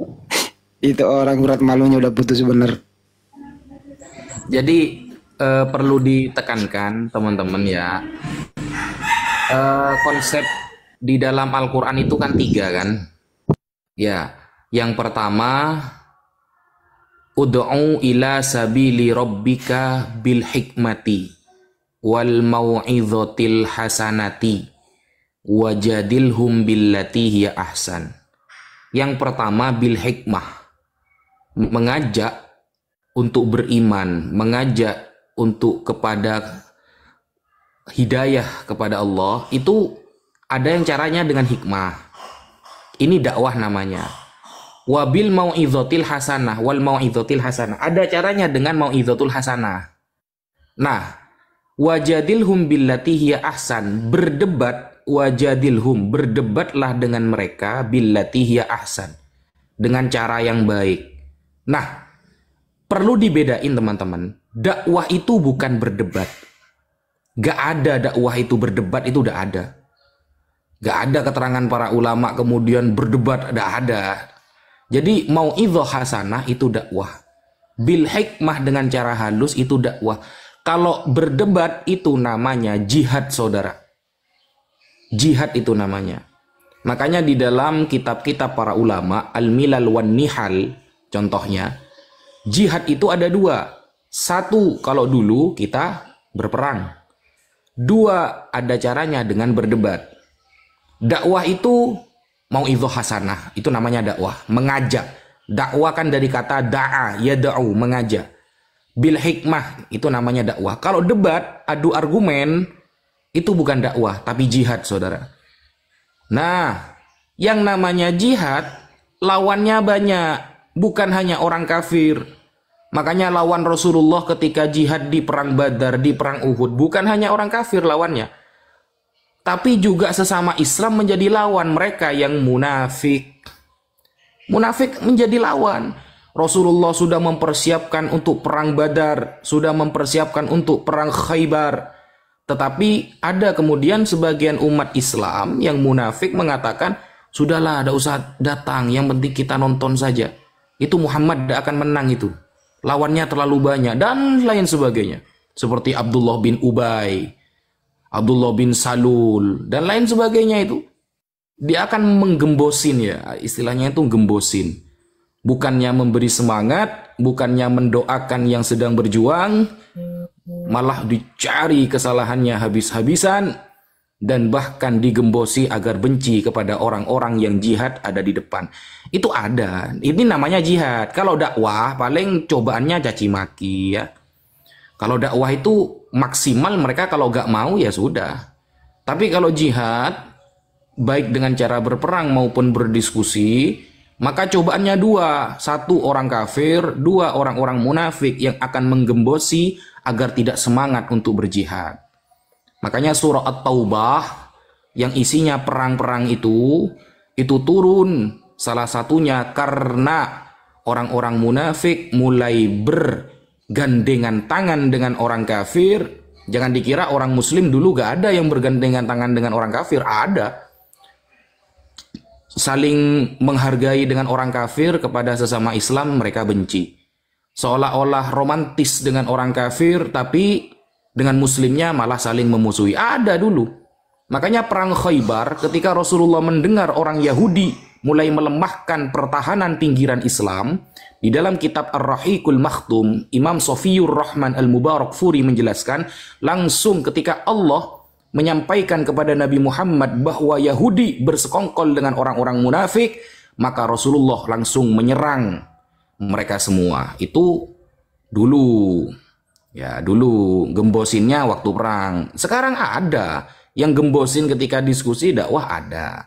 Itu orang berat malunya udah putus bener. Jadi perlu ditekankan teman-teman ya. Konsep di dalam Al-Quran itu kan 3 kan. Ya, yang pertama ud'u ila sabili rabbika bil hikmati wal mau'izatil hasanati wajadilhum billati hiya ahsan. Yang pertama bil hikmah, mengajak untuk beriman, mengajak untuk kepada hidayah kepada Allah. Itu ada yang caranya dengan hikmah. Ini dakwah namanya. Wabil mau'izatil hasanah wal mau'izatil hasanah. Ada caranya dengan mau'izatul hasanah. Nah, wajadilhum billati hiya ahsan, berdebat, wajadilhum, berdebatlah dengan mereka billati hiya ahsan, dengan cara yang baik. Nah, perlu dibedain teman-teman, dakwah itu bukan berdebat. Gak ada dakwah itu berdebat, itu udah ada. Gak ada keterangan para ulama kemudian berdebat, gak ada. Jadi mau'izah hasanah itu dakwah. Bil hikmah, dengan cara halus, itu dakwah. Kalau berdebat itu namanya jihad, saudara. Jihad itu namanya. Makanya di dalam kitab-kitab para ulama, Al-Milal wan Nihal, contohnya, jihad itu ada 2. 1, kalau dulu kita berperang. 2, ada caranya dengan berdebat. Dakwah itu mau'izah hasanah, itu namanya dakwah, mengajak. Dakwah kan dari kata da'a, yada'u, mengajak. Bil hikmah, itu namanya dakwah. Kalau debat, adu argumen, itu bukan dakwah, tapi jihad, saudara. Nah, yang namanya jihad, lawannya banyak. Bukan hanya orang kafir. Makanya lawan Rasulullah ketika jihad di perang Badar, di perang Uhud, bukan hanya orang kafir lawannya. Tapi juga sesama Islam menjadi lawan mereka yang munafik. Munafik menjadi lawan. Rasulullah sudah mempersiapkan untuk perang Badar, sudah mempersiapkan untuk perang Khaybar. Tetapi ada kemudian sebagian umat Islam yang munafik mengatakan, sudahlah, tidak usah datang, yang penting kita nonton saja. Itu Muhammad tidak akan menang itu. Lawannya terlalu banyak dan lain sebagainya. Seperti Abdullah bin Ubay, Abdullah bin Salul, dan lain sebagainya itu. Dia akan menggembosin, ya, istilahnya itu gembosin. Bukannya memberi semangat, bukannya mendoakan yang sedang berjuang, malah dicari kesalahannya habis-habisan, dan bahkan digembosi agar benci kepada orang-orang yang jihad ada di depan. Itu ada. Ini namanya jihad. Kalau dakwah paling cobaannya caci maki, ya. Kalau dakwah itu maksimal mereka kalau gak mau ya sudah. Tapi kalau jihad, baik dengan cara berperang maupun berdiskusi, maka cobaannya 2. 1 orang kafir, 2 orang-orang munafik yang akan menggembosi agar tidak semangat untuk berjihad. Makanya surah At-Taubah yang isinya perang-perang itu turun salah satunya karena orang-orang munafik mulai bergandengan tangan dengan orang kafir. Jangan dikira orang muslim dulu gak ada yang bergandengan tangan dengan orang kafir, ada. saling menghargai dengan orang kafir, kepada sesama Islam mereka benci. Seolah-olah romantis dengan orang kafir, tapi dengan muslimnya malah saling memusuhi. Ada dulu. Makanya perang Khaybar, ketika Rasulullah mendengar orang Yahudi mulai melemahkan pertahanan pinggiran Islam, di dalam kitab Ar-Rahiqul Makhtum, Imam Sofiyur Rahman Al-Mubarakfuri menjelaskan, langsung ketika Allah menyampaikan kepada Nabi Muhammad bahwa Yahudi bersekongkol dengan orang-orang munafik, maka Rasulullah langsung menyerang mereka semua. Itu dulu. Ya, dulu gembosinnya waktu perang. Sekarang ada yang gembosin ketika diskusi dakwah, ada.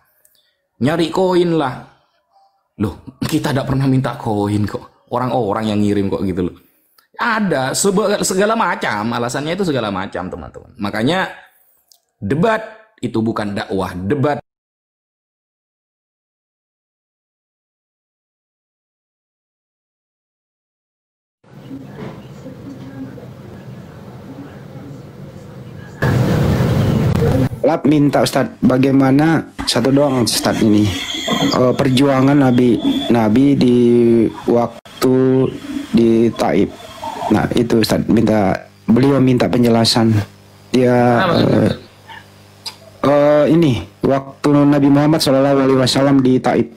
Nyari koin lah. Loh, kita tidak pernah minta koin kok. Orang-orang yang ngirim kok gitu loh. Ada segala macam, alasannya itu segala macam, teman-teman. Makanya debat itu bukan dakwah, debat. Lap minta Ustaz, bagaimana satu doang Ustaz ini perjuangan Nabi di waktu di Taif. Nah itu Ustaz, beliau minta penjelasan. Dia ini waktu Nabi Muhammad SAW di Taif.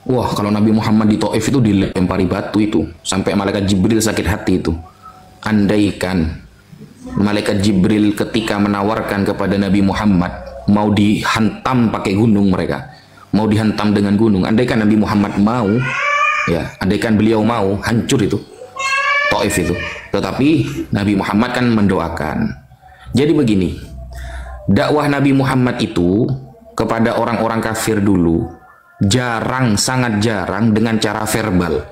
Wah, kalau Nabi Muhammad di Taif itu dilempari batu itu sampai malaikat Jibril sakit hati itu. Andaikan malaikat Jibril ketika menawarkan kepada Nabi Muhammad mau dihantam pakai gunung, mereka mau dihantam dengan gunung. Andaikan Nabi Muhammad mau, ya, andaikan beliau mau, hancur itu Taif itu. Tetapi Nabi Muhammad kan mendoakan. Jadi begini, dakwah Nabi Muhammad itu kepada orang-orang kafir dulu jarang, sangat jarang dengan cara verbal,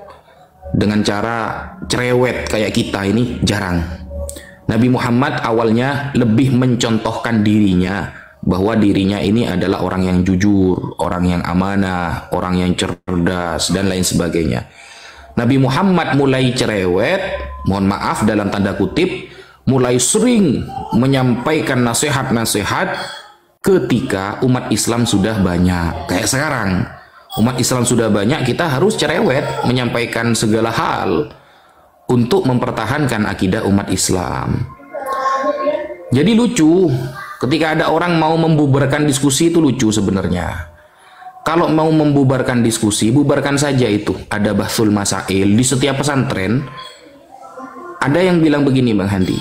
dengan cara cerewet kayak kita ini jarang. Nabi Muhammad awalnya lebih mencontohkan dirinya, bahwa dirinya ini adalah orang yang jujur, orang yang amanah, orang yang cerdas, dan lain sebagainya. Nabi Muhammad mulai cerewet, mohon maaf dalam tanda kutip, mulai sering menyampaikan nasihat-nasihat ketika umat Islam sudah banyak. Kayak sekarang, umat Islam sudah banyak, kita harus cerewet menyampaikan segala hal untuk mempertahankan akidah umat Islam. Jadi lucu, ketika ada orang mau membubarkan diskusi itu lucu sebenarnya. Kalau mau membubarkan diskusi, bubarkan saja itu. Ada bahsul masail di setiap pesantren. Ada yang bilang begini Bang Handi,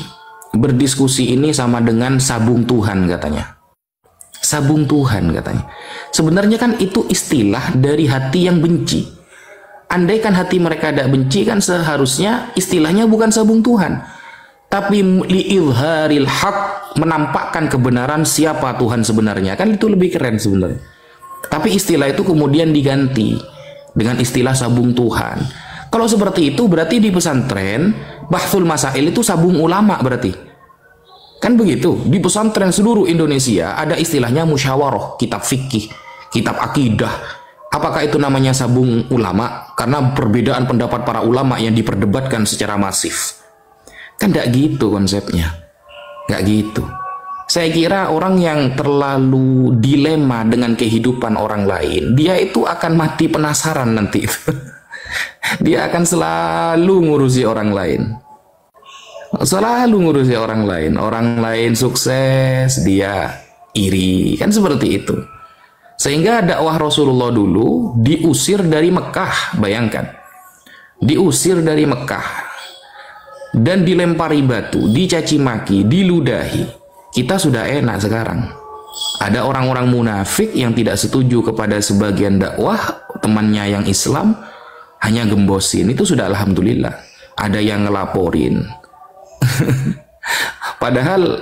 berdiskusi ini sama dengan sabung Tuhan katanya. Sabung Tuhan katanya. Sebenarnya kan itu istilah dari hati yang benci. Andaikan hati mereka tidak benci, kan seharusnya istilahnya bukan sabung Tuhan, tapi li'idharil haq, menampakkan kebenaran siapa Tuhan sebenarnya. Kan itu lebih keren sebenarnya. Tapi istilah itu kemudian diganti dengan istilah sabung Tuhan. Kalau seperti itu berarti di pesantren bahsul masail itu sabung ulama berarti. Kan begitu. Di pesantren seluruh Indonesia ada istilahnya musyawarah, kitab fikih, kitab akidah. Apakah itu namanya sabung ulama? Karena perbedaan pendapat para ulama yang diperdebatkan secara masif. Kan tidak gitu konsepnya. Nggak gitu. Saya kira orang yang terlalu dilema dengan kehidupan orang lain, dia itu akan mati penasaran nanti. Dia akan selalu ngurusi orang lain. Selalu ngurusi orang lain. Orang lain sukses, dia iri. Kan seperti itu. Sehingga dakwah Rasulullah dulu diusir dari Mekah, bayangkan. Diusir dari Mekah. Dan dilempari batu, dicaci maki, diludahi. Kita sudah enak sekarang. Ada orang-orang munafik yang tidak setuju kepada sebagian dakwah temannya yang Islam, hanya gembosin. Itu sudah alhamdulillah. Ada yang ngelaporin. Padahal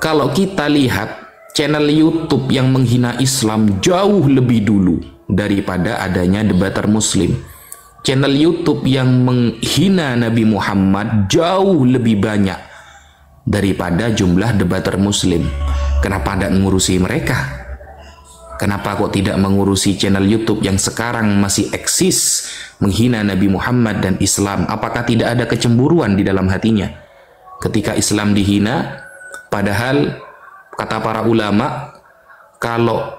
kalau kita lihat channel YouTube yang menghina Islam jauh lebih dulu daripada adanya debater Muslim. Channel YouTube yang menghina Nabi Muhammad jauh lebih banyak daripada jumlah debater Muslim. Kenapa tidak mengurusi mereka? Kenapa kok tidak mengurusi channel YouTube yang sekarang masih eksis menghina Nabi Muhammad dan Islam? Apakah tidak ada kecemburuan di dalam hatinya ketika Islam dihina? Padahal kata para ulama, kalau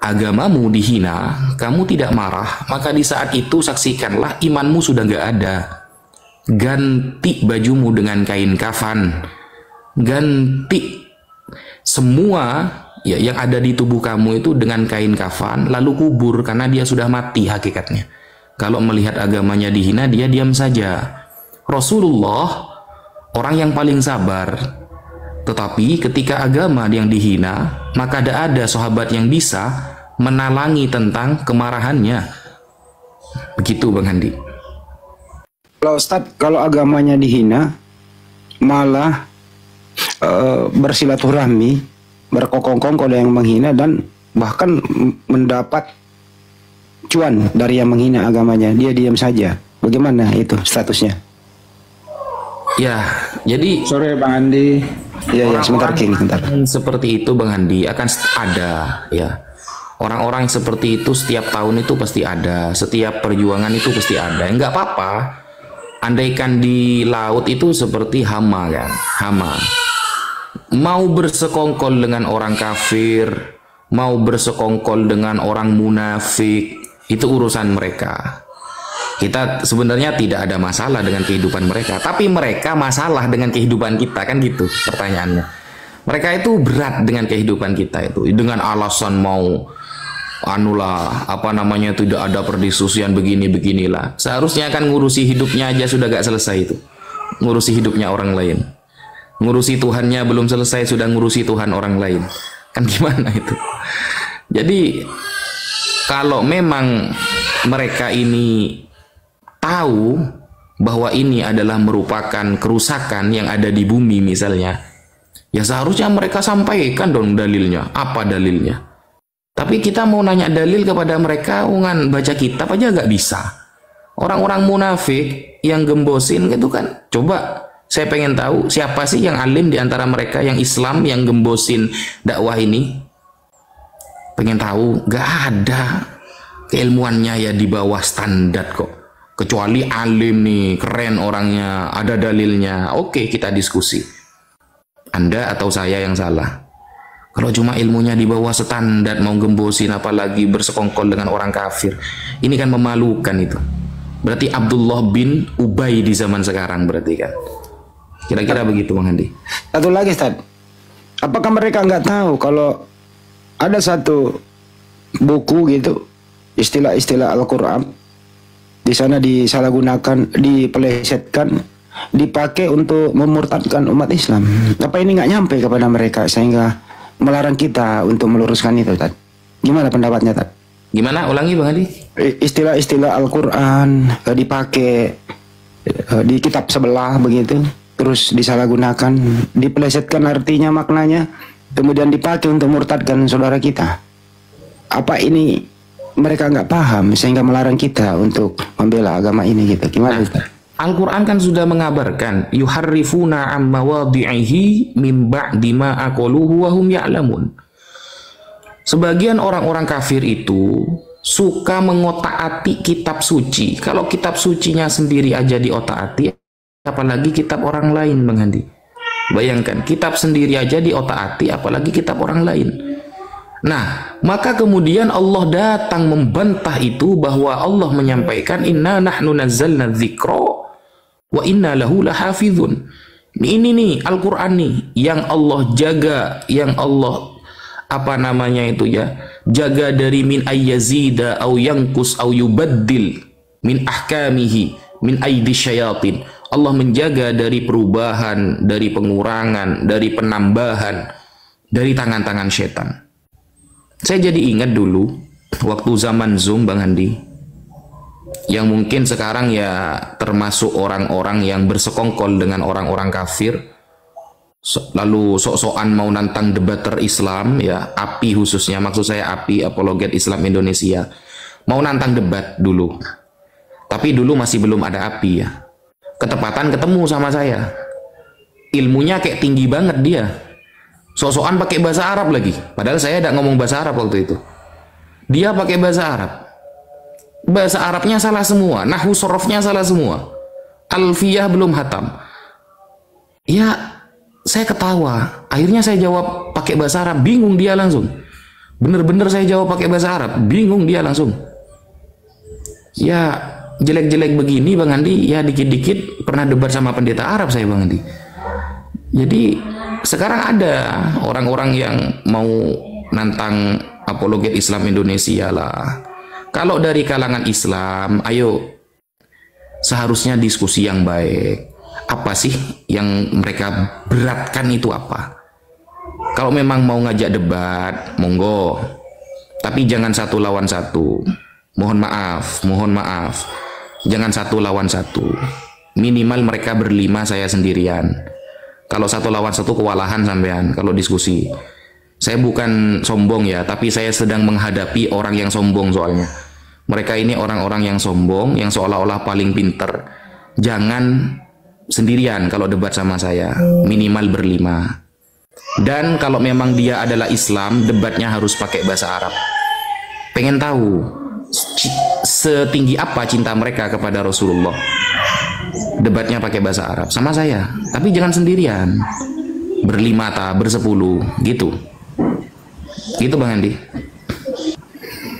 agamamu dihina, kamu tidak marah, maka di saat itu saksikanlah imanmu sudah nggak ada. Ganti bajumu dengan kain kafan, ganti semua ya yang ada di tubuh kamu itu dengan kain kafan, lalu kubur, karena dia sudah mati hakikatnya. Kalau melihat agamanya dihina, dia diam saja. Rasulullah orang yang paling sabar, tetapi ketika agama yang dihina, maka tidak ada sahabat yang bisa menalangi tentang kemarahannya. Begitu Bang Handi. Kalau Ustaz, kalau agamanya dihina, malah bersilaturahmi, berkongkong kalau yang menghina, dan bahkan mendapat cuan dari yang menghina agamanya. Dia diam saja. Bagaimana itu statusnya? Ya, jadi Sore Bang Andi. Ya, sebentar King, sebentar. Seperti itu Bang Handi akan ada ya. Orang-orang yang seperti itu setiap tahun itu pasti ada, setiap perjuangan itu pasti ada. Enggak apa-apa. Andaikan di laut itu seperti hama kan, hama. Mau bersekongkol dengan orang kafir, mau bersekongkol dengan orang munafik, itu urusan mereka. Kita sebenarnya tidak ada masalah dengan kehidupan mereka, tapi mereka masalah dengan kehidupan kita, kan gitu pertanyaannya. Mereka itu berat dengan kehidupan kita itu, dengan alasan mau tidak ada perdiskusian beginilah. Seharusnya kan ngurusi hidupnya aja sudah gak selesai itu, ngurusi hidupnya orang lain. Ngurusi Tuhannya belum selesai sudah ngurusi Tuhan orang lain, kan gimana itu? Jadi kalau memang mereka ini tahu bahwa ini adalah merupakan kerusakan yang ada di bumi misalnya, ya seharusnya mereka sampaikan dong dalilnya. Apa dalilnya? Tapi kita mau nanya dalil kepada mereka, baca kitab aja gak bisa. Orang-orang munafik yang gembosin gitu kan, coba saya pengen tahu siapa sih yang alim di antara mereka yang Islam yang gembosin dakwah ini? Pengen tahu? Gak ada. Keilmuannya ya di bawah standar kok. Kecuali alim nih, keren orangnya, ada dalilnya. Oke, kita diskusi. Anda atau saya yang salah? Kalau cuma ilmunya di bawah standar, mau gembosin apalagi bersekongkol dengan orang kafir, ini kan memalukan itu. Berarti Abdullah bin Ubay di zaman sekarang berarti kan. Kira-kira begitu Bang Handi. Satu lagi Ustaz, apakah mereka nggak tahu kalau ada satu buku gitu, istilah-istilah Al-Quran, di sana disalahgunakan, dipelesetkan, dipakai untuk memurtadkan umat Islam. Apa ini nggak nyampe kepada mereka sehingga melarang kita untuk meluruskan itu, Tad? Gimana pendapatnya, Tad? Gimana? Ulangi Bang Hadi. Istilah-istilah Al-Quran dipakai di kitab sebelah begitu, terus disalahgunakan, dipelesetkan artinya, maknanya, kemudian dipakai untuk murtadkan saudara kita. Apa ini mereka nggak paham sehingga melarang kita untuk membela agama ini gitu? Gimana, Tad? Al-Quran kan sudah mengabarkan yuharrifuna amma wadi'ihi min ba'di ma aqaluhu wa hum ya'lamun. Sebagian orang-orang kafir itu suka mengotak-atik kitab suci. Kalau kitab sucinya sendiri aja diotak-atik, apalagi kitab orang lain, Bang Handi. Bayangkan, kitab sendiri aja diotak-atik, apalagi kitab orang lain. Nah, maka kemudian Allah datang membantah itu, bahwa Allah menyampaikan inna nahnu nazzalna dzikra wa inna lahu lahafizun. Ini nih Al-Quran nih yang Allah jaga, yang Allah jaga dari min ayyazida au yanqus au yubaddil min ahkamihi min aidi syayatin. Allah menjaga dari perubahan, dari pengurangan, dari penambahan dari tangan-tangan setan. Saya jadi ingat dulu waktu zaman Zoom, Bang Handi, yang mungkin sekarang ya termasuk orang-orang yang bersekongkol dengan orang-orang kafir, lalu sok-sokan mau nantang debater Islam, ya API khususnya, maksud saya API, Apologet Islam Indonesia, mau nantang debat dulu. Tapi dulu masih belum ada API ya. Ketepatan ketemu sama saya, ilmunya kayak tinggi banget dia, sok-sokan pakai bahasa Arab lagi, padahal saya tidak ngomong bahasa Arab waktu itu. Dia pakai bahasa Arab. Bahasa Arabnya salah semua, nahwu sorofnya salah semua, alfiyah belum hatam. Ya, saya ketawa. Akhirnya saya jawab pakai bahasa Arab, bingung dia langsung. Bener-bener saya jawab pakai bahasa Arab, bingung dia langsung. Ya jelek-jelek begini Bang Andi, ya dikit-dikit pernah debat sama pendeta Arab saya Bang Andi. Jadi sekarang ada orang-orang yang mau nantang apologet Islam Indonesia lah. Kalau dari kalangan Islam, ayo seharusnya diskusi yang baik. Apa sih yang mereka beratkan itu apa? Kalau memang mau ngajak debat, monggo. Tapi jangan satu lawan satu. Mohon maaf. Jangan satu lawan satu. Minimal mereka berlima, saya sendirian. Kalau satu lawan satu kewalahan sampean kalau diskusi. Saya bukan sombong ya, tapi saya sedang menghadapi orang yang sombong soalnya. Mereka ini orang-orang yang sombong, yang seolah-olah paling pinter. Jangan sendirian kalau debat sama saya, minimal berlima. Dan kalau memang dia adalah Islam, debatnya harus pakai bahasa Arab. Pengen tahu setinggi apa cinta mereka kepada Rasulullah. Debatnya pakai bahasa Arab sama saya, tapi jangan sendirian. Berlima bersepuluh gitu. Gitu Bang Andi.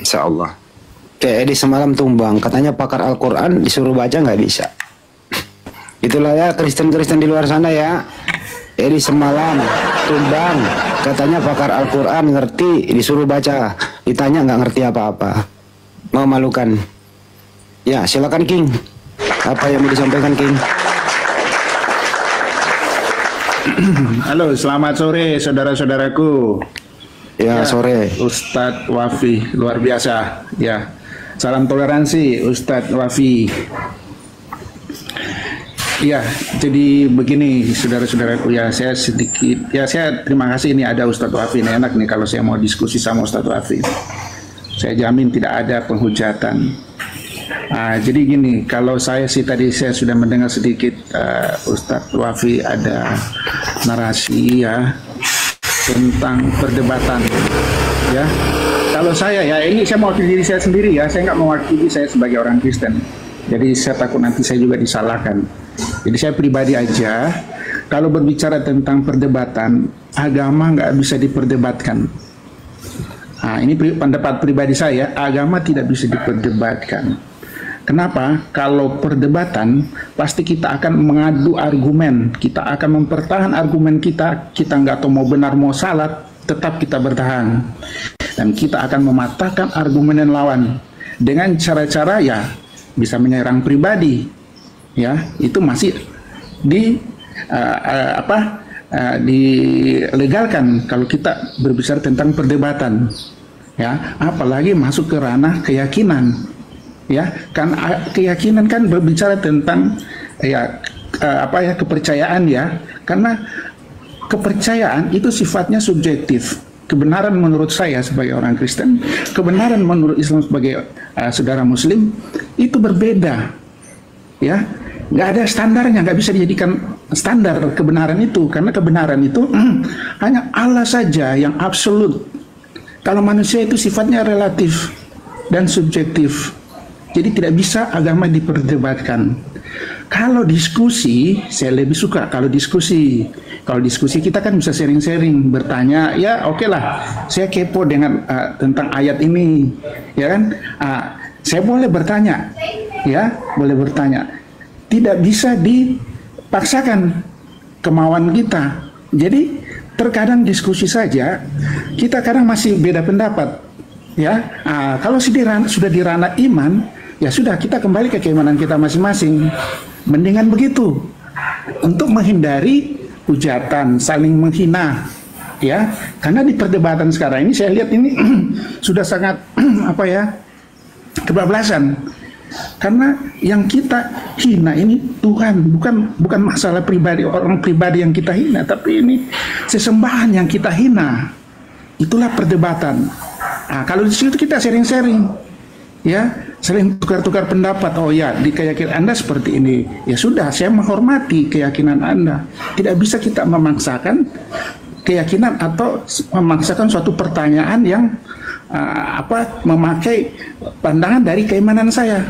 Insya Allah. Kayak Edi semalam tumbang, katanya pakar Al-Quran disuruh baca nggak bisa. Itulah ya Kristen-Kristen di luar sana ya. Edi semalam tumbang, katanya pakar Al-Quran ngerti, disuruh baca, ditanya nggak ngerti apa-apa. Memalukan. Ya silakan King. Apa yang mau disampaikan King? Halo, selamat sore saudara-saudaraku. Ya sore. Ustadz Wafi luar biasa. Ya, salam toleransi Ustadz Wafi. Ya, jadi begini saudara-saudaraku ya, saya terima kasih ini ada Ustadz Wafi. Ini enak nih kalau saya mau diskusi sama Ustadz Wafi. Saya jamin tidak ada penghujatan. Jadi gini, kalau saya sudah mendengar sedikit Ustadz Wafi ada narasi ya tentang perdebatan ya. Kalau saya ya ini saya mewakili diri saya sendiri ya, saya nggak mewakili saya sebagai orang Kristen. Jadi saya takut nanti saya juga disalahkan. Jadi saya pribadi aja, kalau berbicara tentang perdebatan, agama nggak bisa diperdebatkan. Ini pendapat pribadi saya, agama tidak bisa diperdebatkan. Kenapa? Kalau perdebatan, pasti kita akan mengadu argumen, kita akan mempertahan argumen kita nggak tahu mau benar mau salah, tetap kita bertahan. Dan kita akan mematahkan argumen yang lawan dengan cara-cara ya bisa menyerang pribadi, ya itu masih dilegalkan kalau kita berbicara tentang perdebatan, ya apalagi masuk ke ranah keyakinan. Ya, kan keyakinan kan berbicara tentang kepercayaan ya. Karena kepercayaan itu sifatnya subjektif. Kebenaran menurut saya sebagai orang Kristen, kebenaran menurut Islam sebagai saudara Muslim itu berbeda. Ya, nggak ada standarnya, nggak bisa dijadikan standar kebenaran itu karena kebenaran itu hanya Allah saja yang absolut. Kalau manusia itu sifatnya relatif dan subjektif. Jadi tidak bisa agama diperdebatkan. Kalau diskusi, saya lebih suka kalau diskusi. Kalau diskusi kita kan bisa sharing-sharing, bertanya, ya oke lah, saya kepo dengan tentang ayat ini, ya kan? Saya boleh bertanya, ya boleh bertanya. Tidak bisa dipaksakan kemauan kita. Jadi terkadang diskusi saja, kita kadang masih beda pendapat, ya. Kalau sudah di ranah iman, ya sudah kita kembali ke keimanan kita masing-masing. Mendingan begitu untuk menghindari hujatan, saling menghina, ya. Karena di perdebatan sekarang ini saya lihat ini sudah sangat kebablasan. Karena yang kita hina ini Tuhan, bukan masalah pribadi orang pribadi yang kita hina, tapi ini sesembahan yang kita hina. Itulah perdebatan. Kalau di situ kita sharing-sharing, ya, saling tukar-tukar pendapat. Oh ya, di keyakinan Anda seperti ini. Ya sudah, saya menghormati keyakinan Anda. Tidak bisa kita memaksakan keyakinan atau memaksakan suatu pertanyaan yang memakai pandangan dari keimanan saya.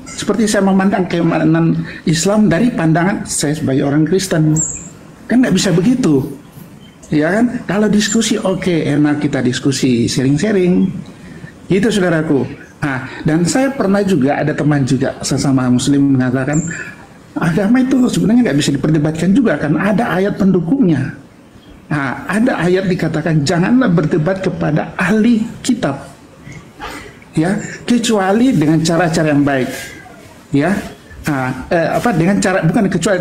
Seperti saya memandang keimanan Islam dari pandangan saya sebagai orang Kristen. Kan nggak bisa begitu. Ya kan? Kalau diskusi oke, enak kita diskusi, sharing-sharing. Itu saudaraku. Nah, dan saya pernah juga ada teman juga sesama muslim mengatakan agama itu sebenarnya nggak bisa diperdebatkan juga kan, ada ayat pendukungnya. Nah, ada ayat dikatakan janganlah berdebat kepada ahli kitab, ya, kecuali dengan cara-cara yang baik, ya. Dengan cara bukan kecuali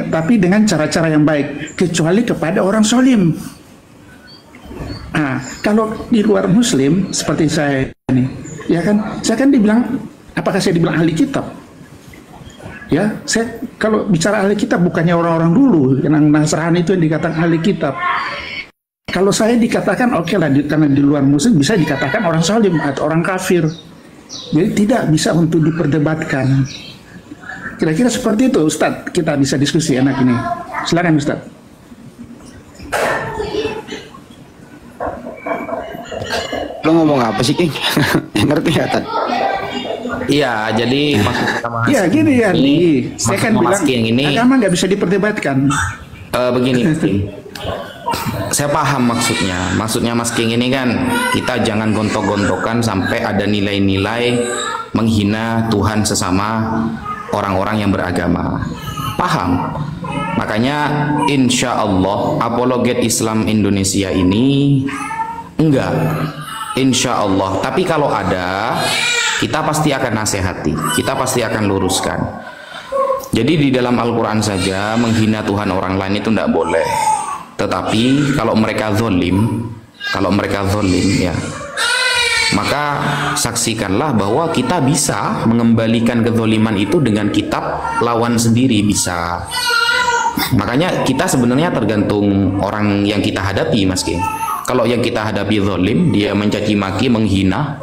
tapi dengan cara-cara yang baik, kecuali kepada orang solim. Kalau di luar muslim seperti saya ini, ya kan, saya kan dibilang, apakah saya dibilang ahli kitab? Ya, saya kalau bicara ahli kitab bukannya orang-orang dulu yang Nasrani itu yang dikatakan ahli kitab. Kalau saya dikatakan oke lah, karena di luar muslim bisa dikatakan orang salim atau orang kafir. Jadi tidak bisa untuk diperdebatkan. Kira-kira seperti itu, Ustadz. Kita bisa diskusi enak ini. Silakan, Ustadz. Lo ngomong apa sih, King? Ngerti ya, Tad? Iya, jadi maksud kita Mas Iya, gini ya, ini, saya kan maksud Mas bilang King ini agama nggak bisa diperdebatkan. begini, Mas King. Saya paham maksudnya. Maksudnya Mas King ini kan kita jangan gontok-gontokan sampai ada nilai-nilai menghina Tuhan sesama orang-orang yang beragama. Paham. Makanya insya Allah apologet Islam Indonesia ini enggak. Insya Allah. Tapi kalau ada, kita pasti akan nasihati. Kita pasti akan luruskan. Jadi di dalam Al-Quran saja menghina Tuhan orang lain itu enggak boleh. Tetapi kalau mereka zolim ya, maka saksikanlah bahwa kita bisa mengembalikan kezoliman itu dengan kitab lawan sendiri, bisa. Makanya kita sebenarnya tergantung orang yang kita hadapi, Mas King. Kalau yang kita hadapi zolim, dia mencaci maki, menghina,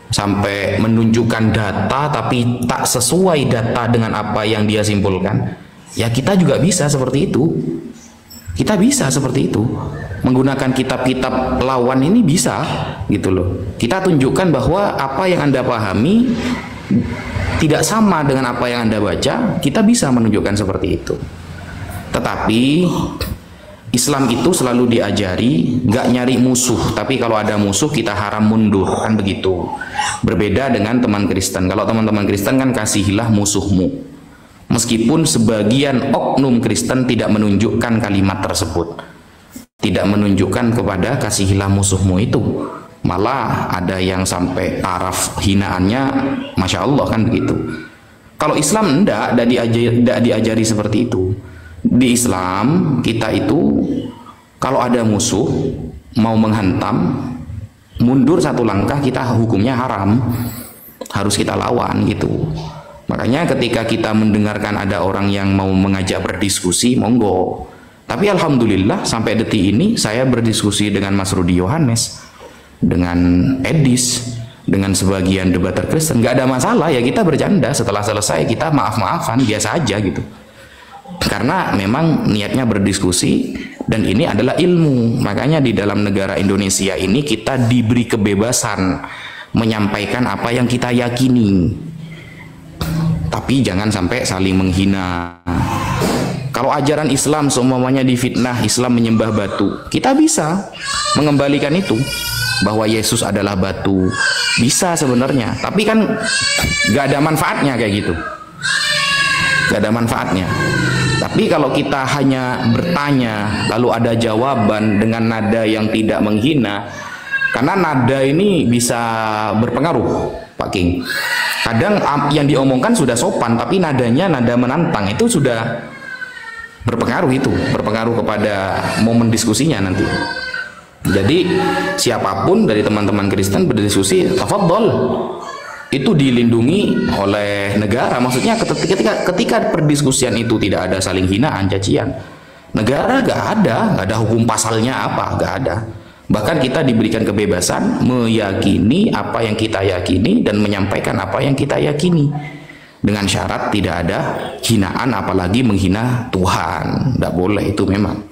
sampai menunjukkan data tapi tak sesuai data dengan apa yang dia simpulkan, ya kita juga bisa seperti itu. Kita bisa seperti itu. Menggunakan kitab-kitab lawan ini bisa, gitu loh. Kita tunjukkan bahwa apa yang Anda pahami tidak sama dengan apa yang Anda baca, kita bisa menunjukkan seperti itu. Tetapi Islam itu selalu diajari gak nyari musuh, tapi kalau ada musuh kita haram mundur, kan begitu. Berbeda dengan teman Kristen. Kalau teman-teman Kristen kan kasihilah musuhmu. Meskipun sebagian oknum Kristen tidak menunjukkan kalimat tersebut, tidak menunjukkan kepada kasihilah musuhmu itu, malah ada yang sampai taraf hinaannya, Masya Allah, kan begitu. Kalau Islam tidak diajari seperti itu. Di Islam kita itu kalau ada musuh mau menghantam, mundur satu langkah kita hukumnya haram, harus kita lawan gitu. Makanya ketika kita mendengarkan ada orang yang mau mengajak berdiskusi, monggo. Tapi alhamdulillah sampai detik ini saya berdiskusi dengan Mas Rudi Yohanes, dengan Edis, dengan sebagian debater Kristen, nggak ada masalah ya, kita bercanda. Setelah selesai kita maaf-maafan biasa aja gitu. Karena memang niatnya berdiskusi dan ini adalah ilmu. Makanya di dalam negara Indonesia ini kita diberi kebebasan menyampaikan apa yang kita yakini. Tapi jangan sampai saling menghina. Kalau ajaran Islam semuanya difitnah, Islam menyembah batu, kita bisa mengembalikan itu, bahwa Yesus adalah batu. Bisa sebenarnya, tapi kan gak ada manfaatnya kayak gitu. Gak ada manfaatnya. Tapi kalau kita hanya bertanya lalu ada jawaban dengan nada yang tidak menghina, karena nada ini bisa berpengaruh, Pak King. Kadang yang diomongkan sudah sopan, tapi nadanya nada menantang, itu sudah berpengaruh, itu berpengaruh kepada momen diskusinya nanti. Jadi siapapun dari teman-teman Kristen berdiskusi, tafadhol, itu dilindungi oleh negara. Maksudnya ketika perdiskusian itu tidak ada saling hinaan, cacian, negara gak ada hukum pasalnya apa, gak ada. Bahkan kita diberikan kebebasan meyakini apa yang kita yakini dan menyampaikan apa yang kita yakini, dengan syarat tidak ada hinaan, apalagi menghina Tuhan. Tidak boleh, itu memang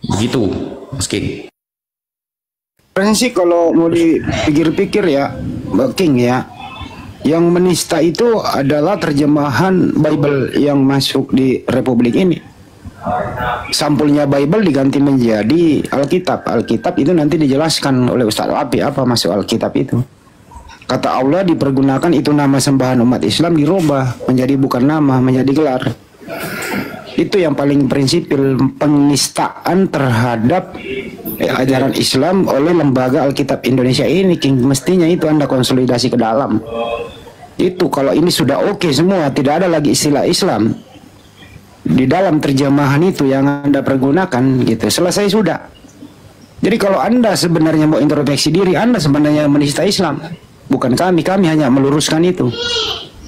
begitu, Mas King. Sih kalau mau dipikir-pikir ya, Mbak King ya, yang menista itu adalah terjemahan Bible yang masuk di Republik ini. sampulnya Bible diganti menjadi Alkitab. Alkitab itu nanti dijelaskan oleh Ustaz Wafi apa masuk Alkitab itu. Kata Allah dipergunakan itu nama sembahan umat Islam dirubah menjadi bukan nama, menjadi gelar. Itu yang paling prinsipil, penistaan terhadap ajaran Islam oleh lembaga Alkitab Indonesia ini, King. Mestinya itu Anda konsolidasi ke dalam. Itu kalau ini sudah oke semua, tidak ada lagi istilah Islam di dalam terjemahan itu yang Anda pergunakan, gitu. Selesai sudah. Jadi kalau Anda sebenarnya mau introspeksi diri, Anda sebenarnya menista Islam, bukan kami. Kami hanya meluruskan itu.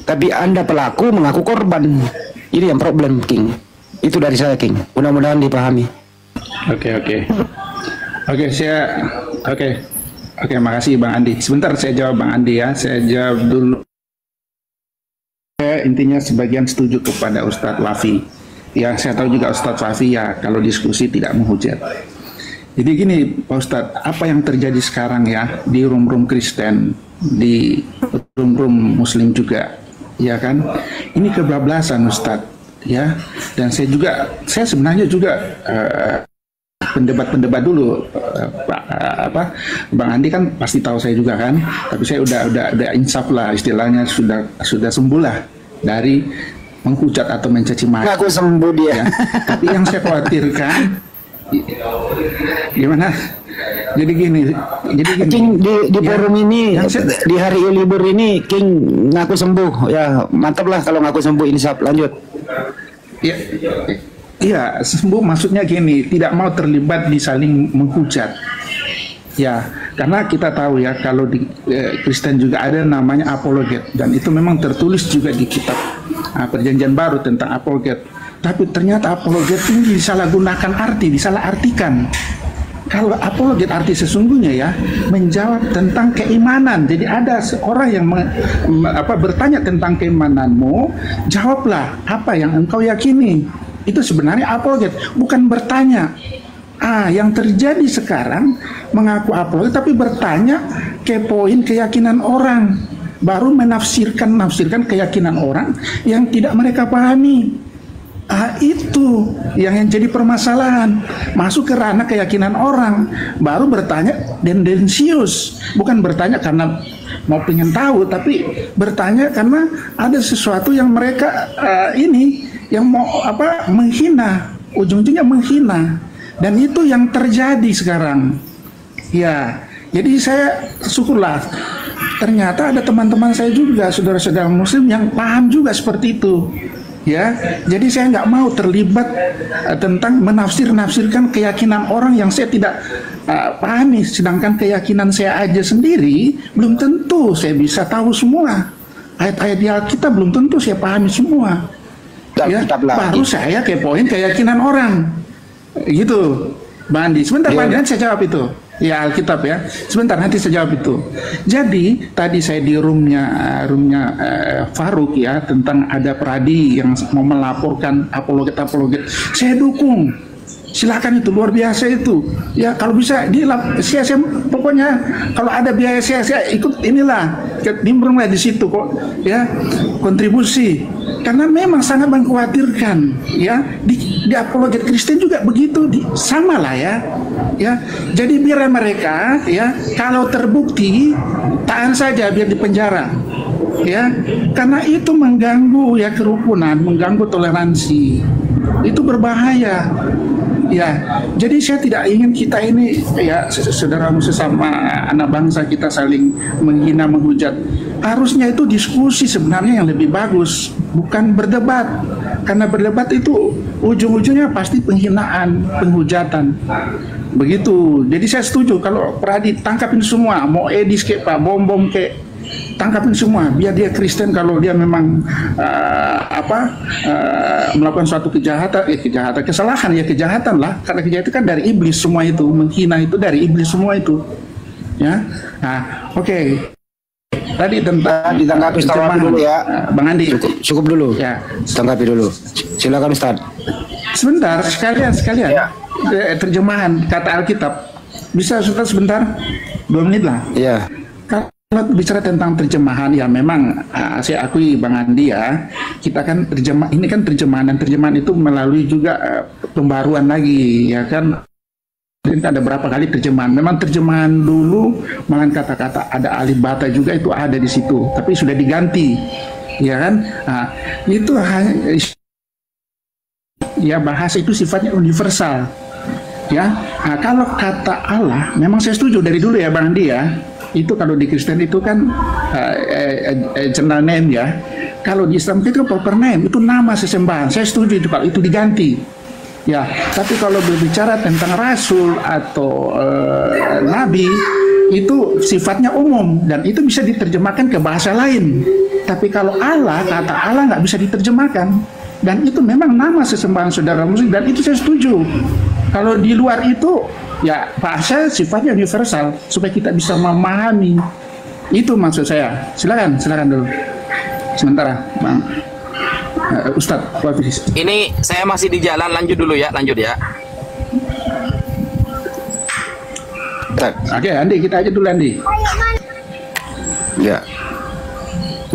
Tapi Anda pelaku mengaku korban. Ini yang problem, King. Itu dari saya, King. Mudah-mudahan dipahami. Oke, makasih Bang Andi. Sebentar saya jawab Bang Andi ya. Saya jawab dulu. Intinya sebagian setuju kepada Ustadz Wafi. Ya, saya tahu juga Ustadz Wafi ya kalau diskusi tidak menghujat. Jadi gini Pak Ustadz, apa yang terjadi sekarang ya di room-room Kristen, di room-room Muslim juga, ya kan? Ini kebablasan Ustadz. Ya, dan saya sebenarnya juga pendebat dulu, Bang Andi kan pasti tahu saya juga kan, tapi saya udah insaf lah istilahnya, sudah sembuh lah dari menghujat atau mencaci maki. Aku sembuh dia. Ya. Tapi yang saya khawatirkan gimana? Jadi gini King, di forum ini di hari libur ini King ngaku sembuh ya, mantap lah kalau ngaku sembuh. Insaf, lanjut. Iya, sembuh maksudnya gini, tidak mau terlibat di saling menghujat. Ya, karena kita tahu ya kalau di Kristen juga ada namanya apologet, dan itu memang tertulis juga di kitab Perjanjian Baru tentang apologet. Tapi ternyata apologet ini disalahartikan. Kalau apologet arti sesungguhnya ya menjawab tentang keimanan. Jadi ada seorang yang bertanya tentang keimananmu, jawablah apa yang engkau yakini. Itu sebenarnya apologet, bukan bertanya. Yang terjadi sekarang mengaku apologet tapi bertanya, kepoin keyakinan orang, baru menafsirkan keyakinan orang yang tidak mereka pahami. Itu yang jadi permasalahan, masuk ke ranah keyakinan orang, baru bertanya tendensius, bukan bertanya karena mau pengen tahu, tapi bertanya karena ada sesuatu yang mereka yang mau menghina, ujung-ujungnya menghina, dan itu yang terjadi sekarang. Ya, jadi saya syukurlah ternyata ada teman-teman saya juga, saudara-saudara Muslim yang paham juga seperti itu. Ya, jadi saya nggak mau terlibat tentang menafsirkan keyakinan orang yang saya tidak pahami, sedangkan keyakinan saya aja sendiri belum tentu saya bisa tahu semua. Ayat-ayat di Alkitab belum tentu saya pahami semua. Ya, baru saya kepoin keyakinan orang, gitu, Bang Andi. Sebentar, Bang Andi, saya jawab itu. Ya, Alkitab ya. Sebentar, nanti saya jawab itu. Jadi tadi saya di roomnya Faruk ya, tentang ada Pradi yang mau melaporkan apologet. Saya dukung. Silakan, itu luar biasa itu. Ya, kalau bisa saya pokoknya kalau ada biaya saya ikut nimbrunglah di situ kok. Ya, kontribusi. Karena memang sangat mengkhawatirkan ya, di apologet Kristen juga begitu, sama lah ya. Ya, jadi biar mereka ya kalau terbukti tahan saja, biar dipenjara. Ya, karena itu mengganggu ya kerukunan, mengganggu toleransi. Itu berbahaya. Ya, jadi saya tidak ingin kita ini ya saudara sesama anak bangsa kita saling menghina, menghujat. Harusnya itu diskusi sebenarnya yang lebih bagus, bukan berdebat. Karena berdebat itu ujung-ujungnya pasti penghinaan, penghujatan. Begitu. Jadi saya setuju kalau Pradi tangkapin semua, mau Edis kayak Pak Bom kayak tangkapin semua, biar dia Kristen kalau dia memang melakukan suatu kejahatan lah, karena kejahatan kan dari iblis semua itu, menghina itu dari iblis semua itu. Ya. Nah, oke. Tadi tentang ditanggapi dulu ya, Bang Andi. Cukup dulu. Ya, tanggapi dulu. Silakan Ustaz. Sebentar, sekalian. Ya. Terjemahan kata Alkitab. Bisa Ustaz sebentar? 2 menit lah. Iya. Kalau bicara tentang terjemahan, ya memang saya akui Bang Andi ya, kita kan ini kan terjemahan, dan terjemahan itu melalui juga pembaruan lagi, ya kan. Dan ada berapa kali terjemahan. Memang terjemahan dulu malah kata-kata ada alif bata juga itu ada di situ, tapi sudah diganti, ya kan. Nah, itu hanya ya bahasa itu sifatnya universal, ya. Nah, kalau kata Allah, memang saya setuju dari dulu ya Bang Andi ya. Itu kalau di Kristen itu kan general name ya. Kalau di Islam itu proper name, itu nama sesembahan. Saya setuju itu kalau itu diganti. Ya, tapi kalau berbicara tentang rasul atau nabi itu sifatnya umum dan itu bisa diterjemahkan ke bahasa lain. Tapi kalau Allah, kata Allah nggak bisa diterjemahkan dan itu memang nama sesembahan saudara muslim dan itu saya setuju. Kalau di luar itu ya bahasa sifatnya universal supaya kita bisa memahami. Itu maksud saya. Silakan dulu. Sementara, Bang. Ustadz Wafis. Ini saya masih di jalan, lanjut dulu ya, lanjut ya. Oke, Andi, kita aja dulu Andi. Ya.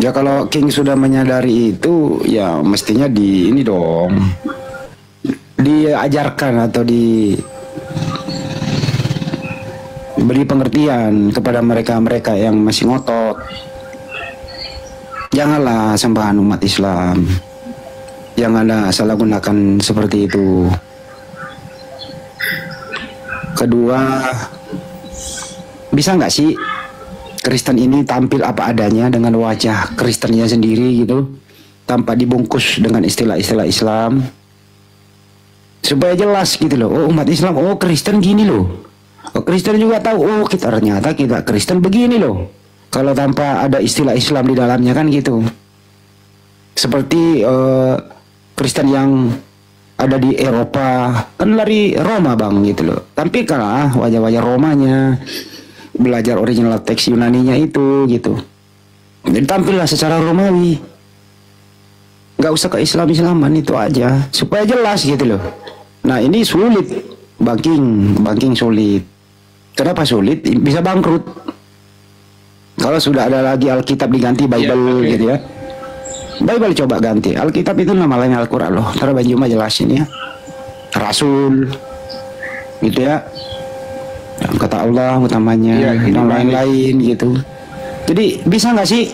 Ya kalau King sudah menyadari itu, ya mestinya di ini dong, diajarkan atau beri pengertian kepada mereka-mereka yang masih ngotot. Janganlah sembahan umat Islam. Janganlah salah gunakan seperti itu. Kedua, bisa nggak sih Kristen ini tampil apa adanya dengan wajah Kristennya sendiri gitu, tanpa dibungkus dengan istilah-istilah Islam, supaya jelas gitu loh. Oh umat Islam, oh Kristen gini loh. Oh Kristen juga tahu, oh ternyata kita Kristen begini loh. Kalau tanpa ada istilah Islam di dalamnya kan gitu. Seperti Kristen yang ada di Eropa kan lari Roma bang gitu loh. Tampilkanlah wajah-wajah Romanya, belajar original teks Yunaninya itu gitu. Jadi tampillah secara Romawi. Nggak usah ke Islam-Islaman, itu aja supaya jelas gitu loh. Nah ini sulit, banking sulit. Kenapa sulit? Bisa bangkrut kalau sudah ada lagi Alkitab diganti Bible gitu ya. Bible coba ganti, Alkitab itu nama lain Al-Quran loh. Ntar Bang Juma jelasin ya. Rasul gitu ya, kata Allah utamanya, dan lain-lain gitu. Jadi bisa nggak sih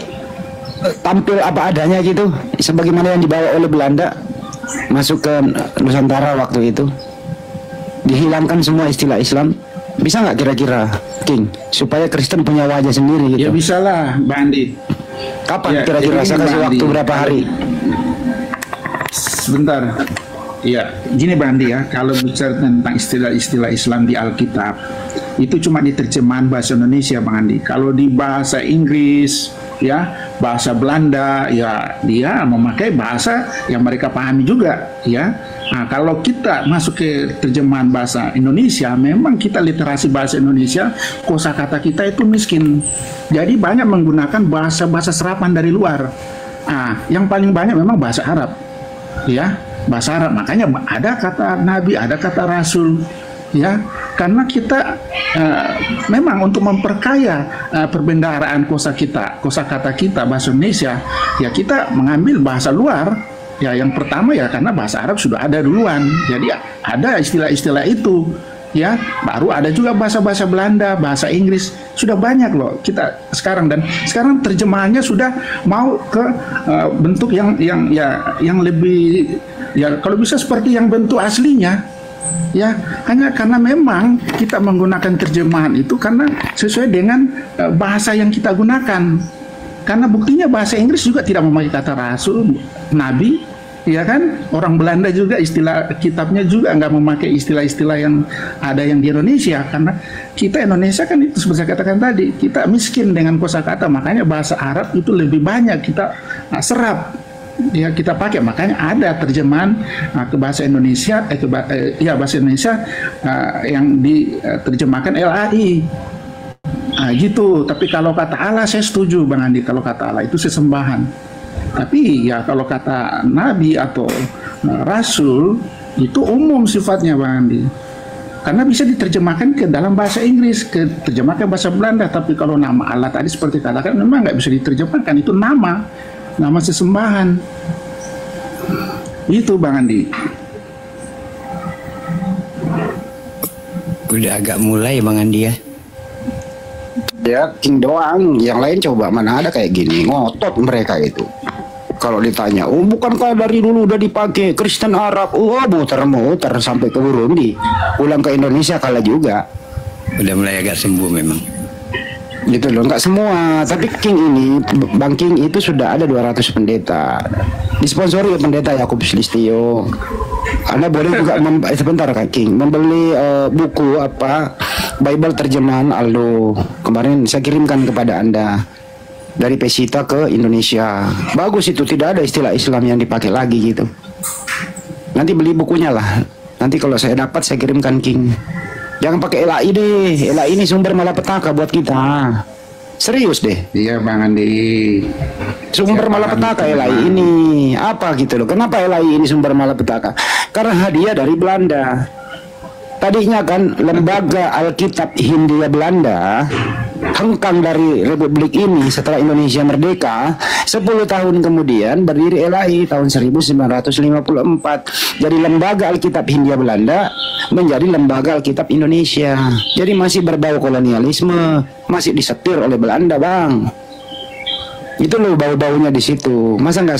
tampil apa adanya gitu, sebagaimana yang dibawa oleh Belanda masuk ke Nusantara waktu itu, dihilangkan semua istilah Islam. Bisa nggak kira-kira King supaya Kristen punya wajah sendiri gitu? Ya bisa lah Bang Andi. Kapan kira-kira? Saya kasih waktu berapa hari? Sebentar. Ya, gini Bang Andi ya, kalau bicara tentang istilah-istilah Islam di Alkitab, itu cuma di terjemahan bahasa Indonesia Bang Andi. Kalau di bahasa Inggris, ya, bahasa Belanda, ya dia memakai bahasa yang mereka pahami juga, ya. Nah, kalau kita masuk ke terjemahan bahasa Indonesia, memang kita literasi bahasa Indonesia, kosakata kita itu miskin. Jadi banyak menggunakan bahasa-bahasa serapan dari luar. Nah, yang paling banyak memang bahasa Arab, ya, bahasa Arab. Makanya ada kata Nabi, ada kata Rasul, ya, karena kita memang untuk memperkaya perbendaharaan kosakata kita bahasa Indonesia, ya kita mengambil bahasa luar. Ya yang pertama ya karena bahasa Arab sudah ada duluan, jadi ada istilah-istilah itu, ya. Baru ada juga bahasa-bahasa Belanda, bahasa Inggris, sudah banyak loh kita sekarang, dan sekarang terjemahannya sudah mau ke bentuk yang lebih, ya kalau bisa seperti yang bentuk aslinya, ya. Hanya karena memang kita menggunakan terjemahan itu karena sesuai dengan bahasa yang kita gunakan. Karena buktinya bahasa Inggris juga tidak memakai kata rasul, nabi, ya kan? Orang Belanda juga istilah kitabnya juga nggak memakai istilah-istilah yang ada yang di Indonesia. Karena kita Indonesia kan itu seperti saya katakan tadi, kita miskin dengan kosakata, makanya bahasa Arab itu lebih banyak kita serap, ya kita pakai. Makanya ada terjemahan ke bahasa Indonesia, bahasa Indonesia yang diterjemahkan LAI. Nah, gitu. Tapi kalau kata Allah saya setuju Bang Andi, kalau kata Allah itu sesembahan. Tapi ya kalau kata Nabi atau Rasul itu umum sifatnya Bang Andi. Karena bisa diterjemahkan ke dalam bahasa Inggris, diterjemahkan bahasa Belanda. Tapi kalau nama Allah tadi seperti katakan memang nggak bisa diterjemahkan, itu nama sesembahan. Itu Bang Andi. Udah agak mulai Bang Andi ya. Ya King doang, yang lain coba mana ada kayak gini, ngotot mereka itu. Kalau ditanya, oh bukankah dari dulu udah dipakai Kristen Arab, muter-muter sampai ke Burundi, pulang ke Indonesia kalah juga. Udah mulai agak sembuh memang. Gitu loh, nggak semua, tapi King ini, Bang King itu sudah ada 200 pendeta, disponsori pendeta Yakub Listio. Anda boleh juga sebentar Kak King, membeli buku Bible terjemahan Aldo. Kemarin saya kirimkan kepada Anda dari Pesita ke Indonesia. Bagus itu, tidak ada istilah Islam yang dipakai lagi gitu. Nanti beli bukunya lah. Nanti kalau saya dapat saya kirimkan King. Jangan pakai LAI deh. LAI ini sumber malapetaka buat kita. Serius deh. Iya Bang Andi. Sumber malapetaka LAI ini. Apa gitu loh. Kenapa LAI ini sumber malapetaka? Karena hadiah dari Belanda. Tadinya kan lembaga Alkitab Hindia Belanda hengkang dari Republik ini setelah Indonesia merdeka. 10 tahun kemudian berdiri LAI tahun 1954. Jadi lembaga Alkitab Hindia Belanda menjadi lembaga Alkitab Indonesia. Jadi masih berbau kolonialisme, masih disetir oleh Belanda Bang. Itu loh bau-baunya di situ. Masa nggak